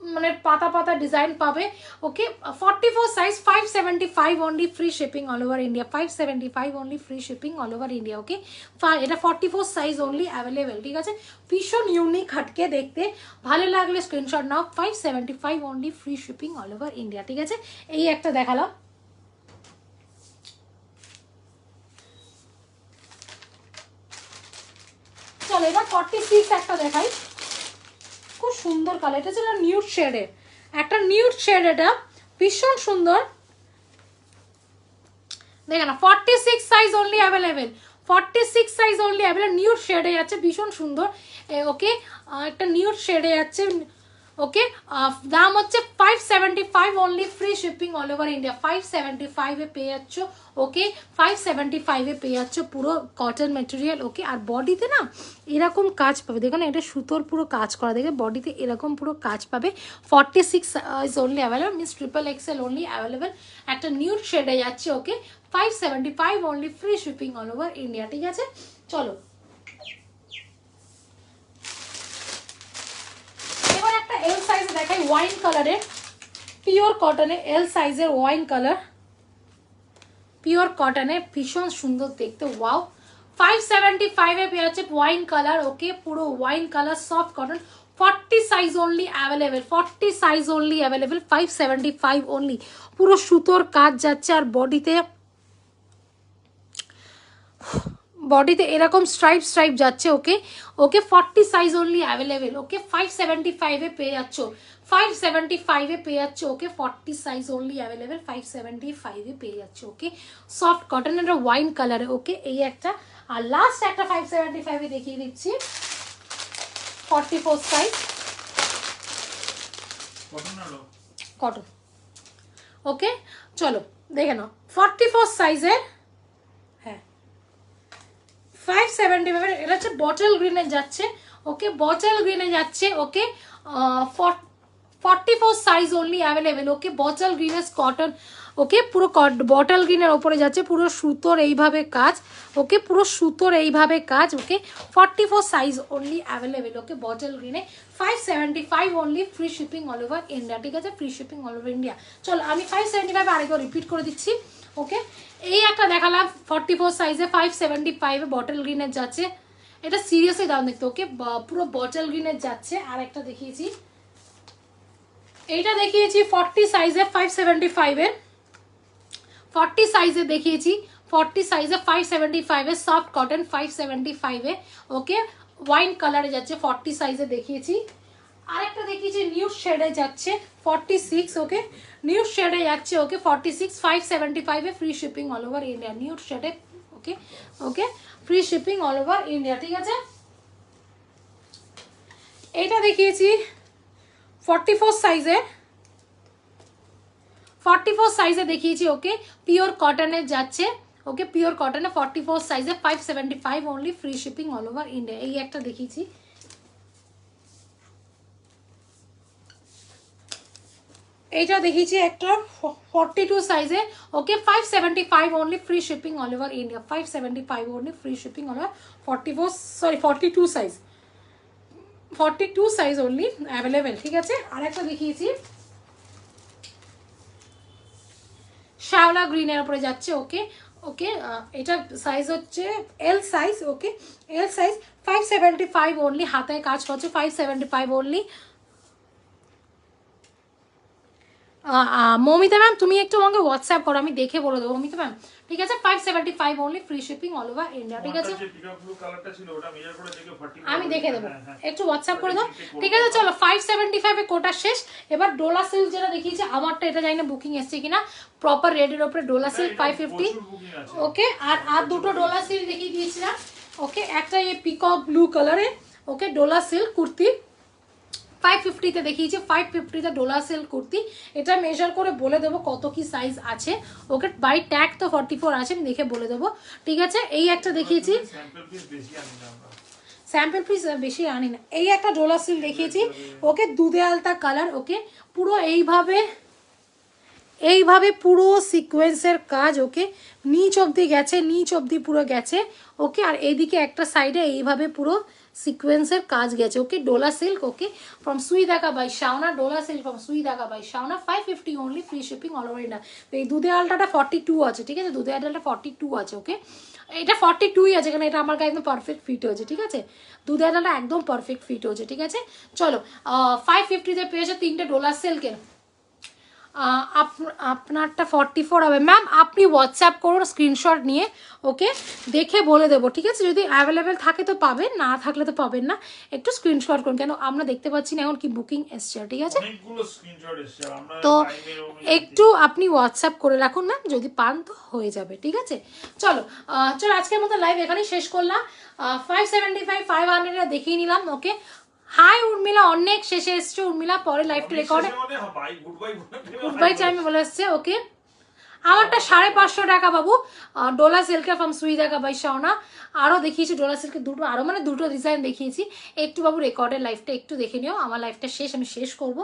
মানে পাতা পাতা ডিজাইন পাবে, okay 44 size, 575 only, free shipping all over India, 575 only, free shipping all over India, okay এটা 44 সাইজ অনলি অ্যাভেলেবেল, ঠিক আছে। ভীষণ ইউনিক হাটকে দেখতে, ভালো লাগলে স্ক্রিনশট নাও, 575 only, free shipping all over India, ঠিক আছে। এই একটা দেখালাম। চলো এবার 46 একটা দেখাই, খুব সুন্দর কালার, এটা হচ্ছে নিউড শেডের, একটা নিউড শেড, এটা ভীষণ সুন্দর, দেখে না 46 size only available, 46 size only available, nude শেডে যাচ্ছে, ভীষণ সুন্দর, ওকে একটা নিউড শেডে যাচ্ছে, ওকে দাম হচ্ছে 575 only, free shipping all over India, 575 এ পেয়ে যাচ্ছ, ওকে 575 এ পেয়ে যাচ্ছ, পুরো কটন মেটেরিয়াল, ওকে আর বডিতে না এরকম কাজ পাবে, দেখো না এটা সুতোর পুরো কাজ করা, দেখে বডিতে এরকম পুরো কাজ পাবে, 46 size only available, miss triple Excel only available, একটা নিউড শেডে যাচ্ছে, ওকে 575 only, free shipping all over India, ঠিক আছে। চলো এবার একটা এল সাইজে দেখাই, ওয়াইন কালারের, পিওর কটনে, এল সাইজের ওয়াইন কালার, পিওর কটনে, ভীষণ সুন্দর দেখতে, ওয়াও 575 এ পেয়ে যাচ্ছে ওয়াইন কালার, ওকে পুরো wine colour, soft cotton, 40 size only available, 40 size only available, 575 only, পুরো সুতোর কাজ যাচ্ছে, আর বডিতে এরকম স্ট্রাইপ স্ট্রাইপ যাচ্ছে, ওকে ওকে 40 সাইজ অনলি অ্যাভেলেবেল, ওকে 575 এ পেয়ে যাচ্ছ, 575 এ পেয়ে যাচ্ছে, ওকে 40 সাইজ অনলি অ্যাভেলেবেল, 575 এ পেয়ে যাচ্ছে, ওকে সফট কটন, এটা ওয়াইন কালারে, ওকে এই একটা, আর লাস্ট একটা 575 এ দেখিয়ে দিচ্ছি, 44 সাইজ কটন, ওকে চলো দেখে নাও 44 সাইজের, 575, এটা হচ্ছে বটল গ্রিনে যাচ্ছে, ওকে বটল গ্রিনে যাচ্ছে, ওকে 44 size only available, okay bottle গ্রিনের কটন, ওকে পুরো বটল গ্রিনের ওপরে যাচ্ছে, পুরো সুতোর এইভাবে কাজ, ওকে পুরো সুতোর এইভাবে কাজ, okay 44 size only available, okay bottle গ্রিনে, 575 only, free shipping all over India, ঠিক আছে, free shipping all over India. চলো আমি 575 আরেকবার রিপিট করে দিচ্ছি, ওকে এই একটা দেখালাম 44 সাইজে, 575 এ বটল গ্রিনের যাচ্ছে, এটা সিরিয়াসলি দাম দেখতে, ওকে পুরো বটল গ্রিনের যাচ্ছে। আর একটা দেখিয়েছি, এইটা দেখিয়েছি 40 সাইজে, 575 এর, 40 সাইজে দেখিয়েছি, 40 সাইজে 575 a soft cotton, 575 A, okay wine কালারে যাচ্ছে, 40 সাইজে দেখিয়েছি। আরেকটা দেখিয়েছি নিউড শেডে যাচ্ছে 46, ওকে নিউড শেডে যাচ্ছে, ওকে 46 575 এ free shipping all over India, nude শেডে, okay okay free shipping all over India, ঠিক আছে। এইটা দেখিয়েছি 44 সাইজের, 44 সাইজে দেখিয়েছি, ওকে পিওর কটনের যাচ্ছে, ওকে পিওর কটনে 44 সাইজে 575 only free shipping all over India. এই একটা দেখিয়েছি, এইটা দেখিয়েছি একটা 42 সাইজে, ওকে 575 only free shipping all over India, 575 only free shipping all over 42 size, 42 size only available, ঠিক আছে। আর একটা দেখিয়েছি শ্যাওলা গ্রিনের উপরে যাচ্ছে, ওকে ওকে এটা সাইজ হচ্ছে এল সাইজ, ওকে এল সাইজ 575 অনলি, হাতায় কাজ করছে 575 অনলি। মমিতা ম্যাম তুমি একটু আমাকে হোয়াটসঅ্যাপ করো, আমি দেখে বলে দেবো মমিতা ম্যাম, ঠিক আছে। 575 only free shipping all over India, ঠিক আছে। আমি দেখে দেবো, একটু হোয়াটসঅ্যাপ করে দাও, ঠিক আছে। চলো 575 এ কোটা শেষ। এবার ডোলা সিল্ক যেটা দেখিয়েছি, আমারটা এটা জানি না বুকিং এসছে কিনা, প্রপার রেডের উপরে ডোলা সিল্ক 550, ওকে। আর দুটো ডোলা সিল্ক দেখিয়ে দিয়েছিলাম, ওকে একটা এই পিকক ব্লু কালারে, ওকে ডোলা সিল্ক কুর্তি 550-তে দেখিয়েছি, 550-তে ডোলা সিল্ক কুর্তি, এটা মেজার করে বলে দেবো কত কি সাইজ আছে, ওকে বাই ট্যাগ তো 44 আছে, আমি দেখে বলে দেবো, ঠিক আছে। এই একটা দেখিয়েছি, স্যাম্পল পিস বেশি আনি না, এই একটা ডোলা সিল্ক দেখিয়েছি, ওকে দুধে আলতা কালার, ওকে পুরো এইভাবে পুরো সিকোয়েন্সের কাজ, ওকে নিচ অবধি গেছে, নিচ অবধি পুরো গেছে, ওকে। আর এইদিকে একটা সাইডে এইভাবে পুরো সিকোয়েন্সের কাজ গেছে, ওকে Dola silk, okay from Sui Dhaga by Shaona, Dola silk from Sui Dhaga by Shaona 550 only free shipping all over India. তো এই দুধে আলটাটা 42 আছে, ঠিক আছে, দুধে আলটাটা 42 আছে, ওকে এটা 42ই আছে, কারণ এটা আমার গায়ে একদম পারফেক্ট ফিট হয়েছে, ঠিক আছে, দুধে আলটা একদম পারফেক্ট ফিট হয়েছে, ঠিক আছে। চলো 550-তে পেয়েছে তিনটে ডোলা সিল্কের, আপনারটা 44 হবে ম্যাম, আপনি হোয়াটসঅ্যাপ করুন স্ক্রিনশট নিয়ে, ওকে দেখে বলে দেবো, ঠিক আছে। যদি অ্যাভেলেবেল থাকে তো পাবেন, না থাকলে তো পাবেন না, একটু স্ক্রিনশট করুন, কেন আমরা দেখতে পাচ্ছি না এখন কি বুকিং এসছে, ঠিক আছে। তো একটু আপনি হোয়াটসঅ্যাপ করে রাখুন ম্যাম, যদি পান তো হয়ে যাবে, ঠিক আছে। চলো চলো আজকের মতো লাইভ এখানেই শেষ করলাম। 575 500 দেখিয়ে নিলাম, ওকে। হাই উর্মিলা, অনেক শেষে এসছে উর্মিলা, পরে লাইভটা রেকর্ডে গুড বাই টাইমে বলে এসছে, ওকে। আমারটা 550 টাকা বাবু, ডোলা সিল্কের ফ্রম সুই ধাগা বাই শাওনা, আরও দেখিয়েছি ডোলা সিল্কের দুটো, আরও মানে দুটো ডিজাইন দেখিয়েছি, একটু বাবু রেকর্ডের লাইভটা একটু দেখে নিও, আমার লাইভটা শেষ, আমি শেষ করব।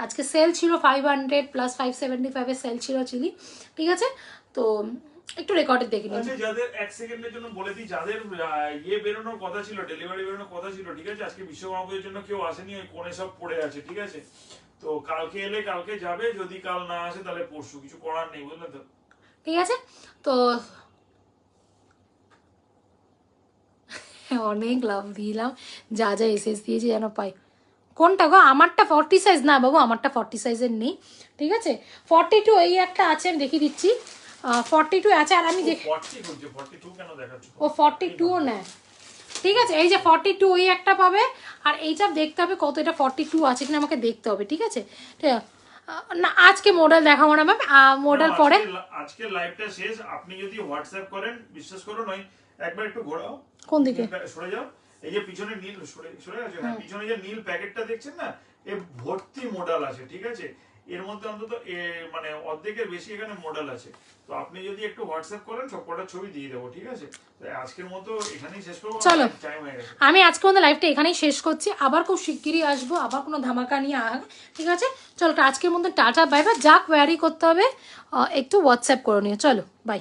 আজকে সেল ছিল 500 প্লাস 575 সেল ছিল চিলি, ঠিক আছে। তো একটু রেকর্ডে দেখে নিন। আচ্ছা যাদের 1 সেকেন্ডের জন্য বলে দিই, যাদের বেরোনোর কথা ছিল, ডেলিভারি বেরোনোর কথা ছিল, ঠিক আছে, আজকে বিশ্বকর্মা পুজোর জন্য কেউ আসেনি, ওই কোণে সব পড়ে আছে, ঠিক আছে। তো কালকে এলে কালকে যাবে, যদি কাল না আসে তাহলে পরশু, কিছু করার নেই, বুঝলেন তো, ঠিক আছে। তো অনেক লাভ দিলাম, যা যা এসএস দিয়েছি যেন পাই। কোনটা গো? আমারটা 40 সাইজ না বাবু, আমারটা 40 সাইজের নেই, ঠিক আছে। 42 এই একটা আছে, আমি দেখিয়ে দিচ্ছি, 42 আছে। আর আমি দেখি 42 কেন দেখাচ্ছ, ও 42ও নেয়, ঠিক আছে। এই যে 42 ওই একটা পাবে, আর এইটা দেখতে হবে কত, এটা 42 আছে কিনা আমাকে দেখতে হবে, ঠিক আছে। না আজকে মডেল দেখাবো না ম্যাম, মডেল পরে, আজকে লাইভটা শেষ। আপনি যদি হোয়াটসঅ্যাপ করেন, বিশ্বাস করুন, ওই একবার একটু ঘোরাও, কোন দিকে সরে যাও, এই যে পিছনে নীল সরে গেছে, হ্যাঁ পিছনে যে নীল প্যাকেটটা দেখছেন না, এ ভর্তি মডেল আছে, ঠিক আছে। এর মধ্যে অন্তত মানে অর্ধেকের বেশি এখানে মডেল আছে। তো আপনি যদি একটু হোয়াটসঅ্যাপ করেন, সবকটা ছবি দিয়ে দেবো, ঠিক আছে। তো আজকের মতো এখানেই শেষ করবো, চলো টাইম হয়ে গেছে। আমি আজকে মতো লাইভটা এখানেই শেষ করছি, আবার খুব শিগগিরই আসবো, আবার কোনো ধামাকা নিয়ে ঠিক আছে। চলো আজকের মতো টাটা বাই বাই, যা কোয়ারি করতে হবে একটু হোয়াটসঅ্যাপ করে নিও, চলো বাই।